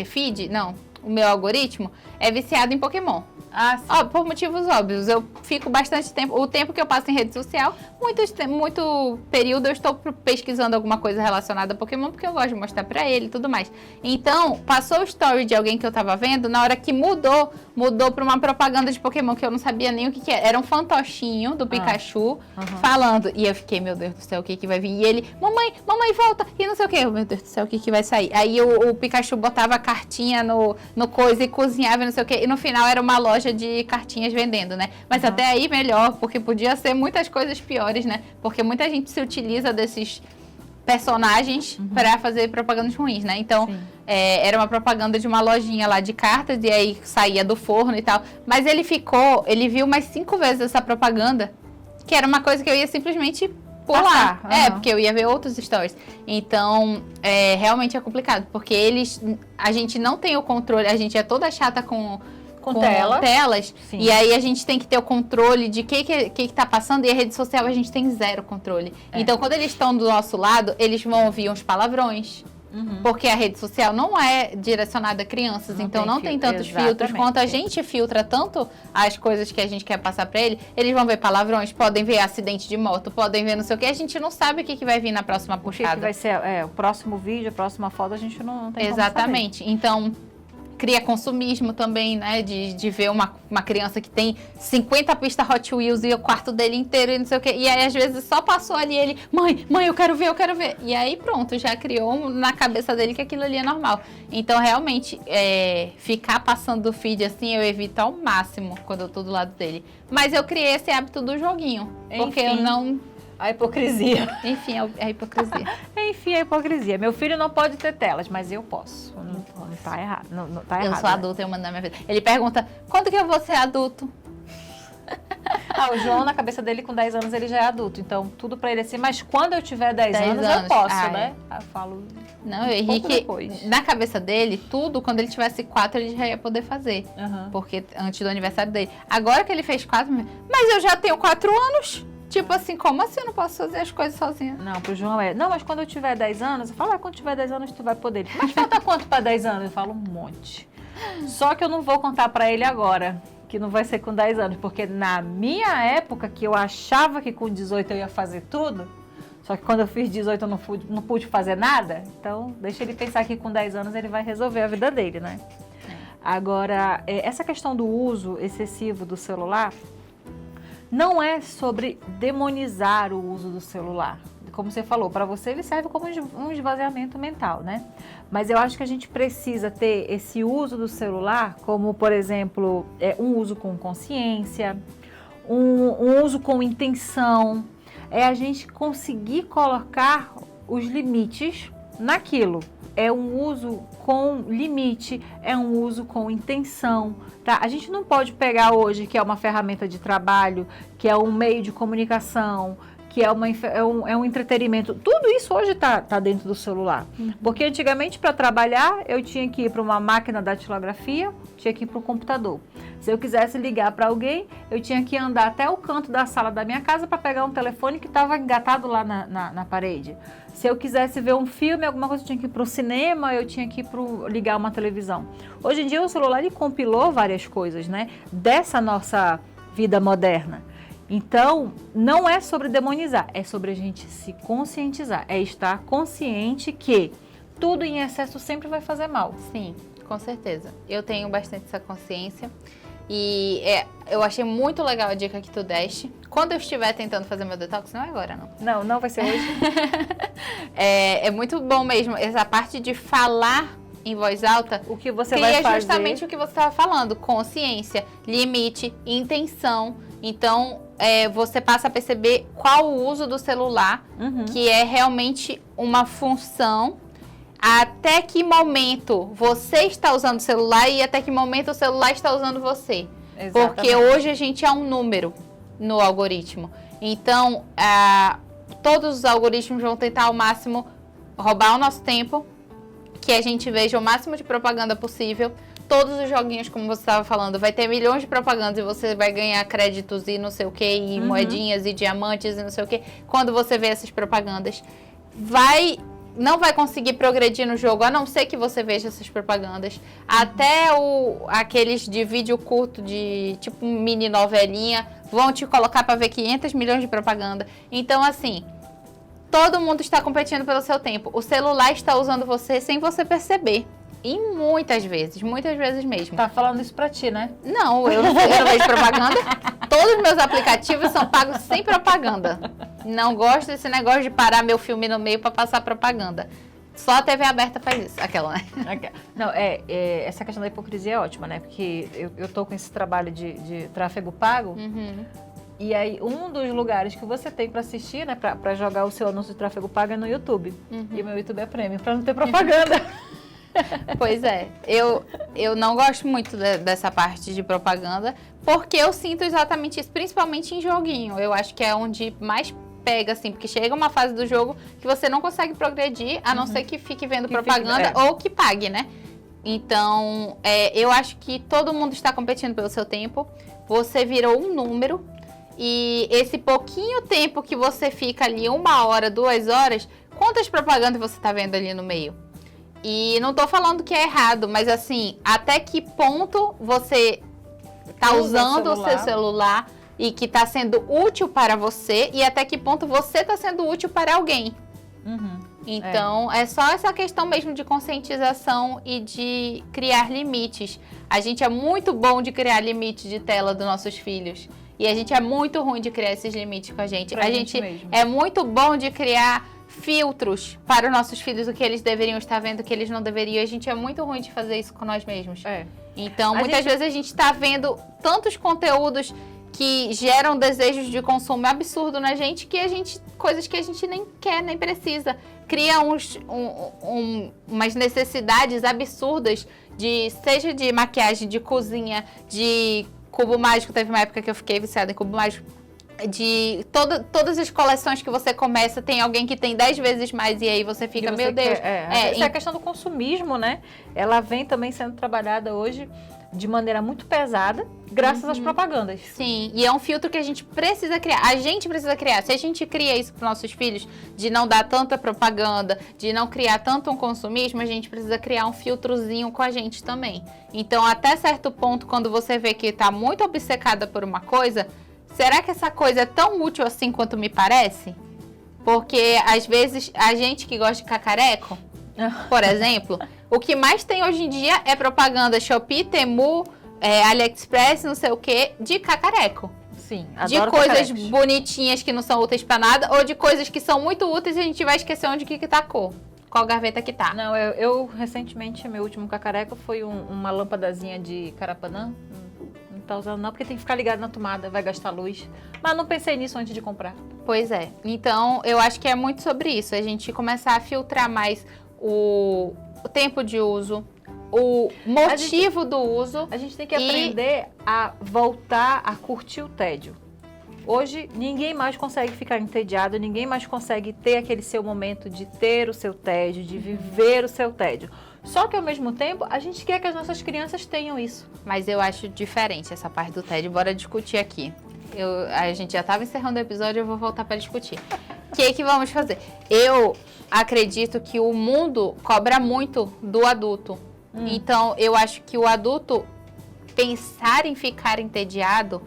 feed, não. O meu algoritmo é viciado em Pokémon. Ah, sim. Ó, por motivos óbvios. Eu fico bastante tempo, o tempo que eu passo em rede social, muito período eu estou pesquisando alguma coisa relacionada a Pokémon, porque eu gosto de mostrar pra ele e tudo mais. Então, passou o story de alguém que eu tava vendo, na hora que mudou pra uma propaganda de Pokémon que eu não sabia nem o que era. Era um fantochinho do Pikachu falando. E eu fiquei, meu Deus do céu, o que vai vir? E ele, mamãe, volta! E não sei o que. Meu Deus do céu, o que vai sair? Aí o Pikachu botava a cartinha no coisa e cozinhava e não sei o que. E no final era uma loja de cartinhas vendendo, né? Mas até aí melhor, porque podia ser muitas coisas piores, né? Porque muita gente se utiliza desses personagens para fazer propagandas ruins, né? Então, era uma propaganda de uma lojinha lá de cartas e aí saía do forno e tal. Mas ele viu mais 5 vezes essa propaganda, que era uma coisa que eu ia simplesmente pular. Porque eu ia ver outros stories. Então, realmente é complicado, porque a gente não tem o controle, a gente é toda chata com telas. Sim. E aí a gente tem que ter o controle de o que tá passando, e a rede social a gente tem zero controle. Então, quando eles estão do nosso lado, eles vão ouvir uns palavrões. Porque a rede social não é direcionada a crianças, então não tem tantos filtros. Quanto a gente filtra tanto as coisas que a gente quer passar pra eles vão ver palavrões, podem ver acidente de moto, podem ver não sei o que, a gente não sabe o que vai vir na próxima puxada. O que vai ser o próximo vídeo, a próxima foto, a gente não tem Exatamente. Como saber. Então, cria consumismo também, né? De ver uma criança que tem 50 pistas Hot Wheels e o quarto dele inteiro e não sei o quê. E aí, às vezes, só passou ali ele, mãe, eu quero ver. E aí, pronto, já criou na cabeça dele que aquilo ali é normal. Então, realmente, ficar passando do feed assim, eu evito ao máximo quando eu tô do lado dele. Mas eu criei esse hábito do joguinho. Porque eu não... A hipocrisia. Enfim, a hipocrisia. Enfim, a hipocrisia. Meu filho não pode ter telas, mas eu posso. Não tá errado. Não tá errado. Eu sou adulta, eu mando na minha vida. Ele pergunta, quando que eu vou ser adulto? O João, na cabeça dele, com 10 anos, ele já é adulto. Então, tudo pra ele assim, mas quando eu tiver 10 anos, eu posso, né? Aí eu falo... Não, o Henrique, na cabeça dele, tudo, quando ele tivesse 4, ele já ia poder fazer. Porque antes do aniversário dele. Agora que ele fez 4, mas eu já tenho 4 anos. Tipo assim, como assim eu não posso fazer as coisas sozinha? Não, pro João não, mas quando eu tiver 10 anos, eu falo, quando tiver 10 anos tu vai poder. Mas falta quanto pra 10 anos? Eu falo, um monte. Só que eu não vou contar pra ele agora, que não vai ser com 10 anos, porque na minha época, que eu achava que com 18 eu ia fazer tudo, só que quando eu fiz 18 eu não pude fazer nada, então deixa ele pensar que com 10 anos ele vai resolver a vida dele, né? Agora, essa questão do uso excessivo do celular, não é sobre demonizar o uso do celular. Como você falou, para você ele serve como um esvaziamento mental, né? Mas eu acho que a gente precisa ter esse uso do celular como, por exemplo, um uso com consciência, um uso com intenção. É a gente conseguir colocar os limites naquilo. É um uso com limite, é um uso com intenção, tá? A gente não pode pegar hoje, que é uma ferramenta de trabalho, que é um meio de comunicação, que é um entretenimento. Tudo isso hoje tá dentro do celular. Porque antigamente, para trabalhar, eu tinha que ir para uma máquina da datilografia, tinha que ir para o computador. Se eu quisesse ligar para alguém, eu tinha que andar até o canto da sala da minha casa para pegar um telefone que estava engatado lá na parede. Se eu quisesse ver um filme, alguma coisa, eu tinha que ir para o cinema, eu tinha que ir ligar uma televisão. Hoje em dia, o celular ele compilou várias coisas, né? Dessa nossa vida moderna. Então, não é sobre demonizar, é sobre a gente se conscientizar, é estar consciente que tudo em excesso sempre vai fazer mal. Sim, com certeza. Eu tenho bastante essa consciência e eu achei muito legal a dica que tu deste. Quando eu estiver tentando fazer meu detox, não é agora, não. Não vai ser hoje. É muito bom mesmo, essa parte de falar em voz alta, o que você vai fazer é justamente o que você estava falando, consciência, limite, intenção. Então, você passa a perceber qual o uso do celular, que é realmente uma função, até que momento você está usando o celular e até que momento o celular está usando você. Exatamente. Porque hoje a gente é um número no algoritmo. Então, todos os algoritmos vão tentar ao máximo roubar o nosso tempo, que a gente veja o máximo de propaganda possível. Todos os joguinhos, como você estava falando, vai ter milhões de propagandas e você vai ganhar créditos e não sei o que, e moedinhas e diamantes e não sei o que. Quando você vê essas propagandas, vai não vai conseguir progredir no jogo, a não ser que você veja essas propagandas. Até aqueles de vídeo curto, de tipo mini novelinha, vão te colocar para ver 500 milhões de propaganda. Então, assim, todo mundo está competindo pelo seu tempo. O celular está usando você sem você perceber. E muitas vezes mesmo. Tá falando isso pra ti, né? Não, eu não vejo propaganda. Todos os meus aplicativos são pagos sem propaganda. Não gosto desse negócio de parar meu filme no meio para passar propaganda. Só a TV aberta faz isso, aquela, né? Não, essa questão da hipocrisia é ótima, né? Porque eu tô com esse trabalho de tráfego pago. E aí, um dos lugares que você tem para assistir, né? Pra jogar o seu anúncio de tráfego pago é no YouTube. E o meu YouTube é premium, pra não ter propaganda. Pois é, eu não gosto muito dessa parte de propaganda, porque eu sinto exatamente isso, principalmente em joguinho. Eu acho que é onde mais pega, assim, porque chega uma fase do jogo que você não consegue progredir, a não ser que fique vendo propaganda ou que pague, né? Então, eu acho que todo mundo está competindo pelo seu tempo, você virou um número, e esse pouquinho tempo que você fica ali, 1 hora, 2 horas, quantas propagandas você está vendo ali no meio? E não tô falando que é errado, mas assim, até que ponto você tá usando o seu celular e que tá sendo útil para você e até que ponto você tá sendo útil para alguém. Então, é só essa questão mesmo de conscientização e de criar limites. A gente é muito bom de criar limite de tela dos nossos filhos. E a gente é muito ruim de criar esses limites com a gente. A gente é muito bom de criar filtros para os nossos filhos, o que eles deveriam estar vendo, o que eles não deveriam. A gente é muito ruim de fazer isso com nós mesmos. Então, muitas vezes a gente está vendo tantos conteúdos que geram desejos de consumo absurdo na gente, coisas que a gente nem quer, nem precisa. Cria umas necessidades absurdas, seja de maquiagem, de cozinha, de cubo mágico. Teve uma época que eu fiquei viciada em cubo mágico. De todas as coleções que você começa, tem alguém que tem 10 vezes mais e aí você fica, meu Deus. Essa é a questão do consumismo, né? Ela vem também sendo trabalhada hoje de maneira muito pesada, graças às propagandas. Sim, e é um filtro que a gente precisa criar. A gente precisa criar. Se a gente cria isso para nossos filhos, de não dar tanta propaganda, de não criar tanto um consumismo, a gente precisa criar um filtrozinho com a gente também. Então, até certo ponto, quando você vê que está muito obcecada por uma coisa, será que essa coisa é tão útil assim quanto me parece? Porque, às vezes, a gente que gosta de cacareco, por exemplo, o que mais tem hoje em dia é propaganda Shopee, Temu, AliExpress, não sei o quê, de cacareco. Sim, de coisas bonitinhas que não são úteis pra nada, ou de coisas que são muito úteis e a gente vai esquecer onde que tacou. Qual gaveta que tá. Não, eu recentemente, meu último cacareco foi uma lâmpadazinha de Carapanã. Não tá usando não, porque tem que ficar ligado na tomada, vai gastar luz. Mas não pensei nisso antes de comprar. Pois é. Então, eu acho que é muito sobre isso. A gente começar a filtrar mais o tempo de uso, o motivo do uso. A gente tem que aprender a voltar a curtir o tédio. Hoje, ninguém mais consegue ficar entediado, ninguém mais consegue ter aquele seu momento de ter o seu tédio, de viver o seu tédio. Só que, ao mesmo tempo, a gente quer que as nossas crianças tenham isso. Mas eu acho diferente essa parte do tédio. Bora discutir aqui. A gente já estava encerrando o episódio, eu vou voltar para discutir. O que vamos fazer? Eu acredito que o mundo cobra muito do adulto. Então, eu acho que o adulto pensar em ficar entediado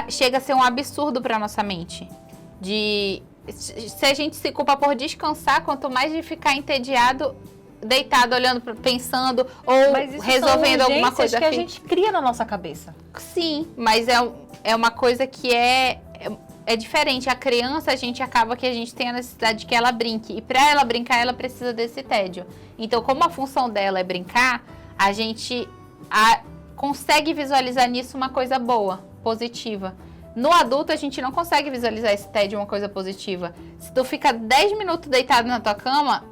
chega a ser um absurdo para nossa mente. Se a gente se culpa por descansar, quanto mais de ficar entediado, deitado, olhando, pensando ou resolvendo alguma coisa que a gente cria na nossa cabeça. Sim, mas é uma coisa que é diferente. A criança, a gente tem a necessidade de que ela brinque. E para ela brincar, ela precisa desse tédio. Então, como a função dela é brincar, a gente consegue visualizar nisso uma coisa boa, positiva. No adulto, a gente não consegue visualizar esse tédio uma coisa positiva. Se tu fica 10 minutos deitado na tua cama,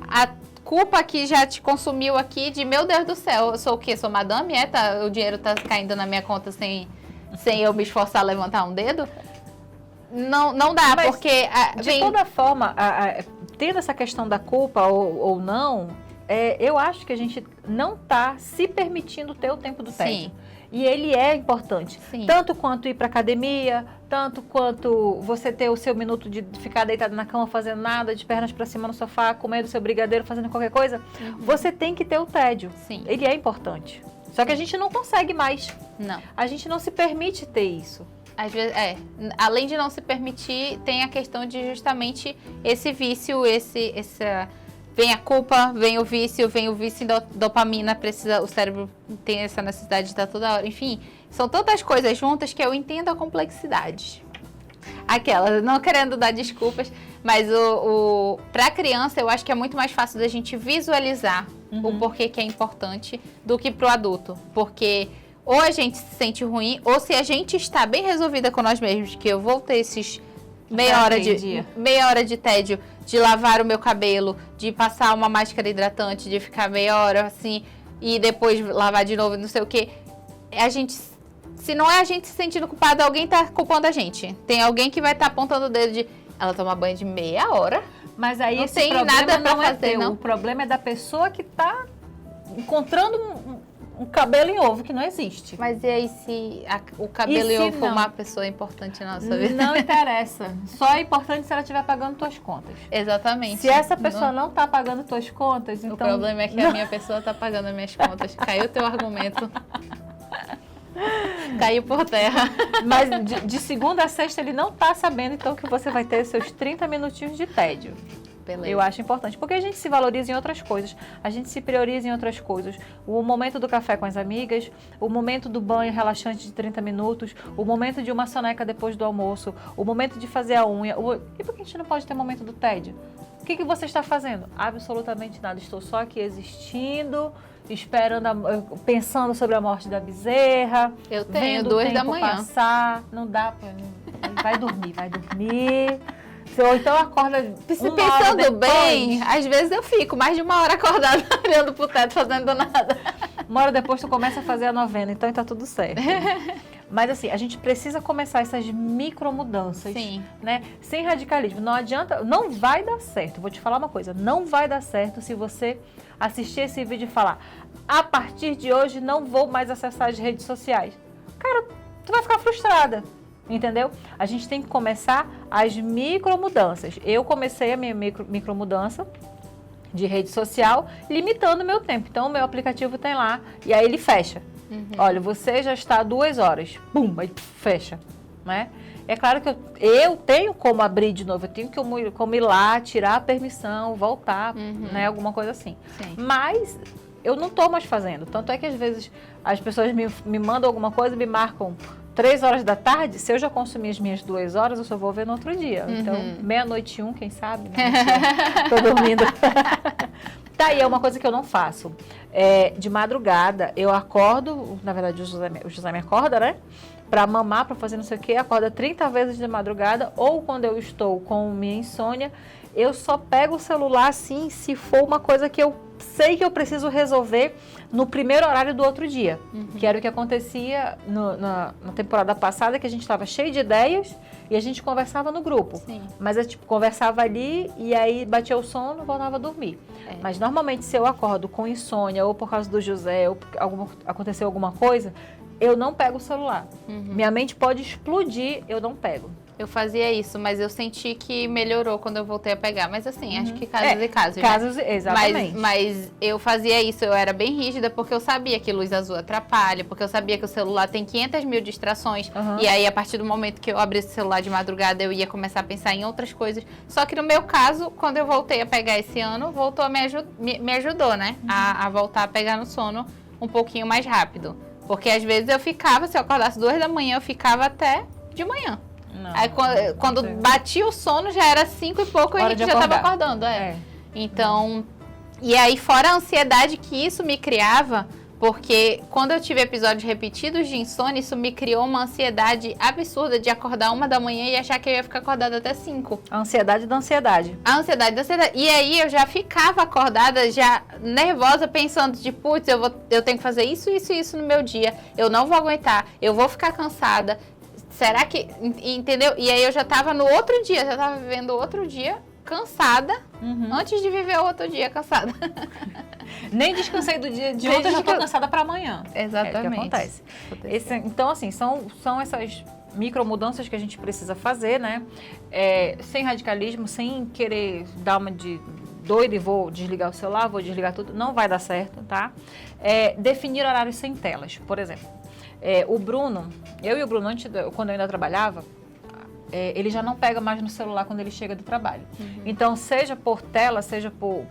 a culpa que já te consumiu aqui de, meu Deus do céu, eu sou o quê? Sou madame? O dinheiro tá caindo na minha conta sem eu me esforçar a levantar um dedo? Não dá, mas, porque... de toda forma, tendo essa questão da culpa ou não, eu acho que a gente não tá se permitindo ter o tempo do tédio. Sim. E ele é importante. Sim. Tanto quanto ir para academia, tanto quanto você ter o seu minuto de ficar deitado na cama fazendo nada, de pernas para cima no sofá, comendo seu brigadeiro, fazendo qualquer coisa. Você tem que ter o tédio. Sim. Ele é importante. Só que a gente não consegue mais. Não. A gente não se permite ter isso. Às vezes, além de não se permitir, tem a questão de justamente esse vício, vem a culpa, vem o vício em dopamina, o cérebro tem essa necessidade de estar toda hora. Enfim, são tantas coisas juntas que eu entendo a complexidade. Aquela, não querendo dar desculpas, mas para a criança eu acho que é muito mais fácil da gente visualizar o porquê que é importante do que para o adulto. Porque ou a gente se sente ruim, ou se a gente está bem resolvida com nós mesmos, que eu vou ter esses meia hora de tédio, de lavar o meu cabelo, de passar uma máscara hidratante, de ficar meia hora assim, e depois lavar de novo, não sei o quê. Se não é a gente se sentindo culpada, alguém tá culpando a gente. Tem alguém que vai estar apontando o dedo de ela toma banho de meia hora. Mas aí não esse tem problema nada pra não é fazer, teu. não. O problema é da pessoa que tá encontrando um cabelo em ovo que não existe. Mas e aí se o cabelo E e se ovo for não? uma pessoa importante na nossa vida? Não interessa. Só é importante se ela estiver pagando tuas contas. Exatamente. Se essa pessoa não tá pagando tuas contas, então... O problema é que a minha pessoa tá pagando as minhas contas. Caiu o teu argumento. Caiu por terra. Mas de segunda a sexta ele não tá sabendo, então, que você vai ter seus 30 minutinhos de tédio. Beleza. Eu acho importante, porque a gente se valoriza em outras coisas, a gente se prioriza em outras coisas. O momento do café com as amigas, o momento do banho relaxante de 30 minutos, o momento de uma soneca depois do almoço, o momento de fazer a unha. E por que a gente não pode ter momento do tédio? O que você está fazendo? Absolutamente nada. Estou só aqui existindo, esperando, pensando sobre a morte da bezerra. Eu tenho vendo 2 da o tempo manhã. passar. Não dá pra... Vai dormir. Ou então acorda Pensando bem, às vezes eu fico mais de 1 hora acordada olhando pro teto, fazendo nada. 1 hora depois tu começa a fazer a novena, então tá tudo certo. Mas assim, a gente precisa começar essas micromudanças, Sim. né? Sem radicalismo. Não adianta, não vai dar certo. Vou te falar uma coisa, não vai dar certo se você assistir esse vídeo e falar: a partir de hoje não vou mais acessar as redes sociais. Cara, tu vai ficar frustrada. Entendeu? A gente tem que começar as micromudanças. Eu comecei a minha micromudança de rede social limitando o meu tempo. Então, o meu aplicativo tem lá e aí ele fecha. Olha, você já está 2 horas. Pum, aí fecha. Né? É claro que eu tenho como abrir de novo. Eu tenho como ir lá, tirar a permissão, voltar, né? Alguma coisa assim. Sim. Mas eu não estou mais fazendo. Tanto é que às vezes as pessoas me mandam alguma coisa, me marcam 3 horas da tarde, se eu já consumi as minhas 2 horas, eu só vou ver no outro dia. Então, 00:01, quem sabe? Né? Tô dormindo. Tá aí, é uma coisa que eu não faço. De madrugada, eu acordo, na verdade o José me acorda, né? Pra mamar, pra fazer não sei o quê, acorda 30 vezes de madrugada, ou quando eu estou com minha insônia, eu só pego o celular assim, se for uma coisa que eu sei que eu preciso resolver no primeiro horário do outro dia, que era o que acontecia na temporada passada, que a gente estava cheio de ideias e a gente conversava no grupo. Sim. Mas eu conversava ali e aí batia o sono e voltava a dormir. Mas normalmente se eu acordo com insônia ou por causa do José ou aconteceu alguma coisa, eu não pego o celular. Minha mente pode explodir, eu não pego. Eu fazia isso, mas eu senti que melhorou quando eu voltei a pegar. Mas assim, acho que casos e casos. Casos, né? exatamente. Mas eu fazia isso, eu era bem rígida, porque eu sabia que luz azul atrapalha, porque eu sabia que o celular tem 500 mil distrações. E aí, a partir do momento que eu abri esse celular de madrugada, eu ia começar a pensar em outras coisas. Só que no meu caso, quando eu voltei a pegar esse ano, voltou a me ajudou, né? A voltar a pegar no sono um pouquinho mais rápido. Porque às vezes eu ficava, se eu acordasse 2 da manhã, eu ficava até de manhã. Não, aí quando batia o sono já era 5 e pouco e a gente já estava acordando. Então, e aí fora a ansiedade que isso me criava, porque quando eu tive episódios repetidos de insônia, isso me criou uma ansiedade absurda de acordar 1 da manhã e achar que eu ia ficar acordada até 5. A ansiedade da ansiedade. A ansiedade da ansiedade. E aí eu já ficava acordada, já nervosa, pensando de, putz, eu tenho que fazer isso no meu dia, eu não vou aguentar, eu vou ficar cansada. Será que... Entendeu? E aí eu já tava no outro dia, já tava vivendo outro dia cansada antes de viver o outro dia cansada. Nem descansei do dia de ontem, eu já tô cansada para amanhã. Exatamente. É o que acontece. Então, assim, são essas micromudanças que a gente precisa fazer, né? Sem radicalismo, sem querer dar uma de doida e vou desligar o celular, vou desligar tudo, não vai dar certo, tá? Definir horários sem telas, por exemplo. O Bruno, eu e o Bruno, quando eu ainda trabalhava, ele já não pega mais no celular quando ele chega do trabalho. Então, seja por tela, seja por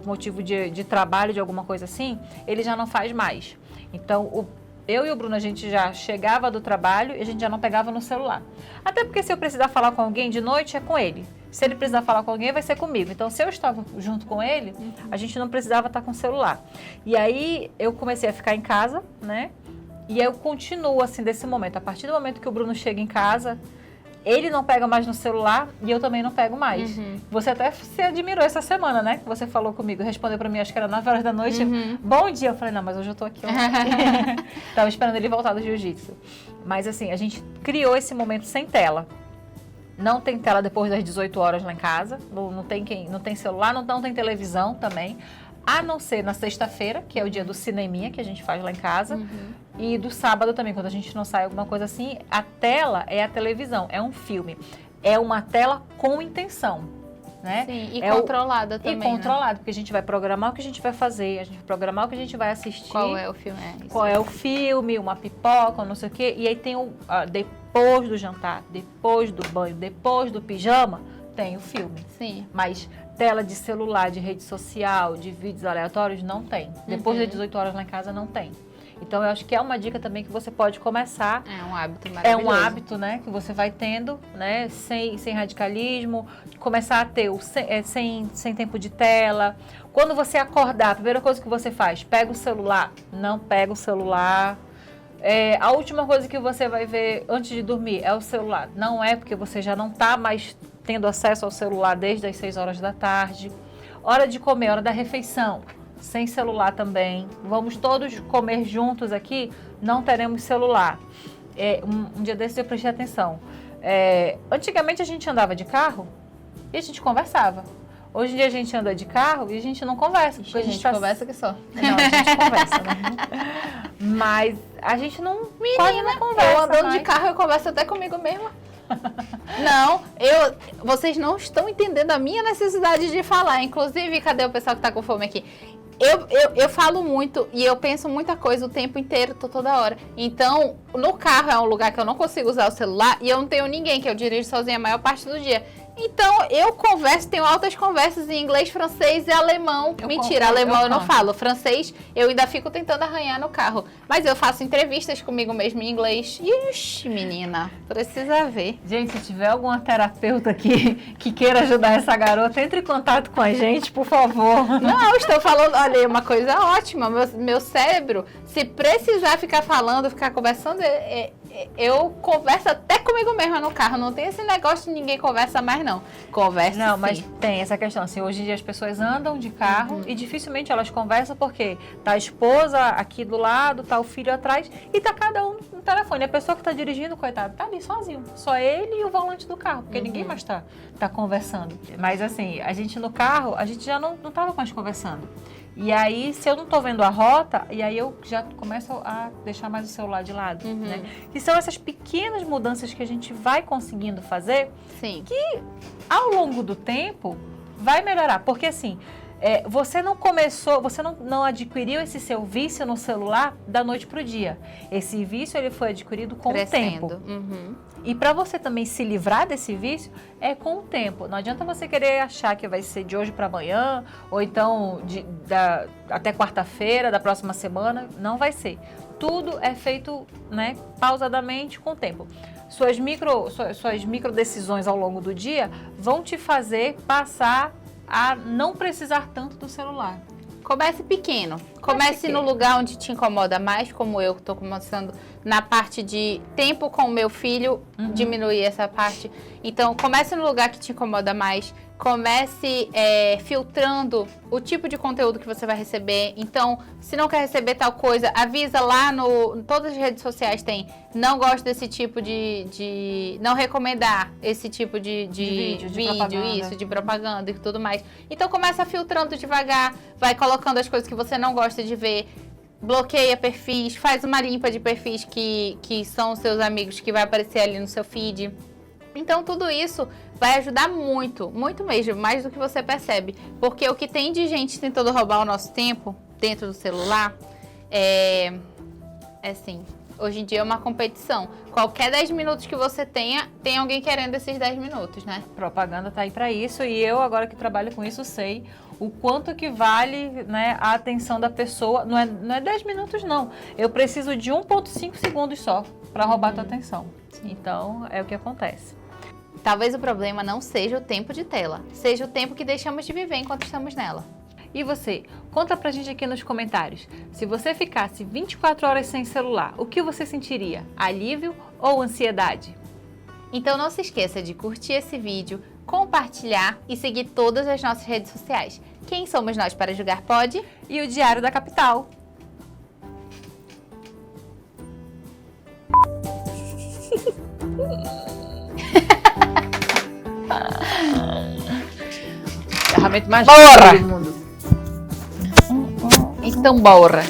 motivo de trabalho, de alguma coisa assim, ele já não faz mais. Então, eu e o Bruno, a gente já chegava do trabalho e a gente já não pegava no celular. Até porque se eu precisar falar com alguém de noite, é com ele. Se ele precisar falar com alguém, vai ser comigo. Então, se eu estava junto com ele, a gente não precisava estar com o celular. E aí, eu comecei a ficar em casa, né? E eu continuo, assim, desse momento. A partir do momento que o Bruno chega em casa, ele não pega mais no celular e eu também não pego mais. Você até se admirou essa semana, né? Que você falou comigo, respondeu pra mim, acho que era 9 horas da noite. Bom dia. Eu falei, não, mas hoje eu tô aqui. Tava esperando ele voltar do jiu-jitsu. Mas assim, a gente criou esse momento sem tela. Não tem tela depois das 18 horas lá em casa. Não tem celular, não tem televisão também. A não ser na sexta-feira, que é o dia do cineminha que a gente faz lá em casa. E do sábado também, quando a gente não sai alguma coisa assim, a tela é a televisão, é um filme. É uma tela com intenção, né? Sim, e controlada também, E controlada, porque a gente vai programar o que a gente vai fazer, a gente vai programar o que a gente vai assistir. Qual é o filme? Qual é o filme, uma pipoca, não sei o quê. E aí tem depois do jantar, depois do banho, depois do pijama, tem o filme. Sim. Mas tela de celular, de rede social, de vídeos aleatórios, não tem. Depois das 18 horas lá em casa, não tem. Então, eu acho que é uma dica também que você pode começar. É um hábito maravilhoso. É um hábito, né, que você vai tendo, né, sem radicalismo, começar a ter sem tempo de tela. Quando você acordar, a primeira coisa que você faz, pega o celular, não pega o celular. A última coisa que você vai ver antes de dormir é o celular. Não é porque você já não está mais tendo acesso ao celular desde as 6 horas da tarde. Hora de comer, hora da refeição. Sem celular também. Vamos todos comer juntos aqui, não teremos celular. Um dia desses eu prestei atenção. Antigamente a gente andava de carro e a gente conversava. Hoje em dia a gente anda de carro e a gente não conversa. Porque a gente conversa que só. Não, a gente conversa, né? Mas a gente quase não conversa. Eu andando de carro, eu converso até comigo mesma. Não, vocês não estão entendendo a minha necessidade de falar. Inclusive, cadê o pessoal que tá com fome aqui? Eu falo muito e eu penso muita coisa o tempo inteiro, toda hora. Então, no carro é um lugar que eu não consigo usar o celular e eu não tenho ninguém, que eu dirijo sozinha a maior parte do dia. Então, eu converso, tenho altas conversas em inglês, francês e alemão. Mentira, alemão eu não falo. Francês, eu ainda fico tentando arranhar no carro. Mas eu faço entrevistas comigo mesmo em inglês. Ixi, menina, precisa ver. Gente, se tiver alguma terapeuta aqui que queira ajudar essa garota, entre em contato com a gente, por favor. Não, estou falando, olha, uma coisa ótima. Meu cérebro, se precisar ficar falando, ficar conversando, eu converso até comigo mesma no carro. Não tem esse negócio de ninguém conversa mais, não. Conversa Não, sim. mas tem essa questão. Assim, hoje em dia as pessoas andam de carro e dificilmente elas conversam porque tá a esposa aqui do lado, tá o filho atrás e tá cada um no telefone. A pessoa que tá dirigindo, coitado, tá ali sozinho. Só ele e o volante do carro, porque ninguém mais tá conversando. Mas assim, a gente no carro, a gente já não tava mais conversando. E aí, se eu não tô vendo a rota, e aí eu já começo a deixar mais o celular de lado, né? Que são essas pequenas mudanças que a gente vai conseguindo fazer, Sim. que ao longo do tempo vai melhorar. Porque assim, você não começou, você não adquiriu esse seu vício no celular da noite pro dia. Esse vício, ele foi adquirido com o tempo. E para você também se livrar desse vício, é com o tempo. Não adianta você querer achar que vai ser de hoje para amanhã, ou então até quarta-feira da próxima semana. Não vai ser. Tudo é feito, né, pausadamente com o tempo. Suas micro decisões ao longo do dia vão te fazer passar a não precisar tanto do celular. Comece pequeno. Comece no lugar onde te incomoda mais, como eu estou começando na parte de tempo com o meu filho, diminuir essa parte. Então, comece no lugar que te incomoda mais. Comece filtrando o tipo de conteúdo que você vai receber. Então, se não quer receber tal coisa, avisa lá no... Todas as redes sociais tem. Não gosto desse tipo de não recomendar esse tipo de vídeo, de propaganda e tudo mais. Então, começa filtrando devagar. Vai colocando as coisas que você não gosta de ver. Bloqueia perfis. Faz uma limpa de perfis que são os seus amigos que vai aparecer ali no seu feed. Então, tudo isso vai ajudar muito, muito mesmo, mais do que você percebe. Porque o que tem de gente tentando roubar o nosso tempo dentro do celular assim, hoje em dia é uma competição. Qualquer 10 minutos que você tenha, tem alguém querendo esses 10 minutos, né? Propaganda tá aí para isso e eu, agora que trabalho com isso, sei o quanto que vale, né, a atenção da pessoa. Não é 10 minutos, não. Eu preciso de 1,5 segundos só para roubar a tua atenção. Então, é o que acontece. Talvez o problema não seja o tempo de tela, seja o tempo que deixamos de viver enquanto estamos nela. E você? Conta pra gente aqui nos comentários. Se você ficasse 24 horas sem celular, o que você sentiria? Alívio ou ansiedade? Então não se esqueça de curtir esse vídeo, compartilhar e seguir todas as nossas redes sociais. Quem somos nós para julgar pode? E o Diário da Capital. Ferramenta mais Bora! do mundo. Então bora!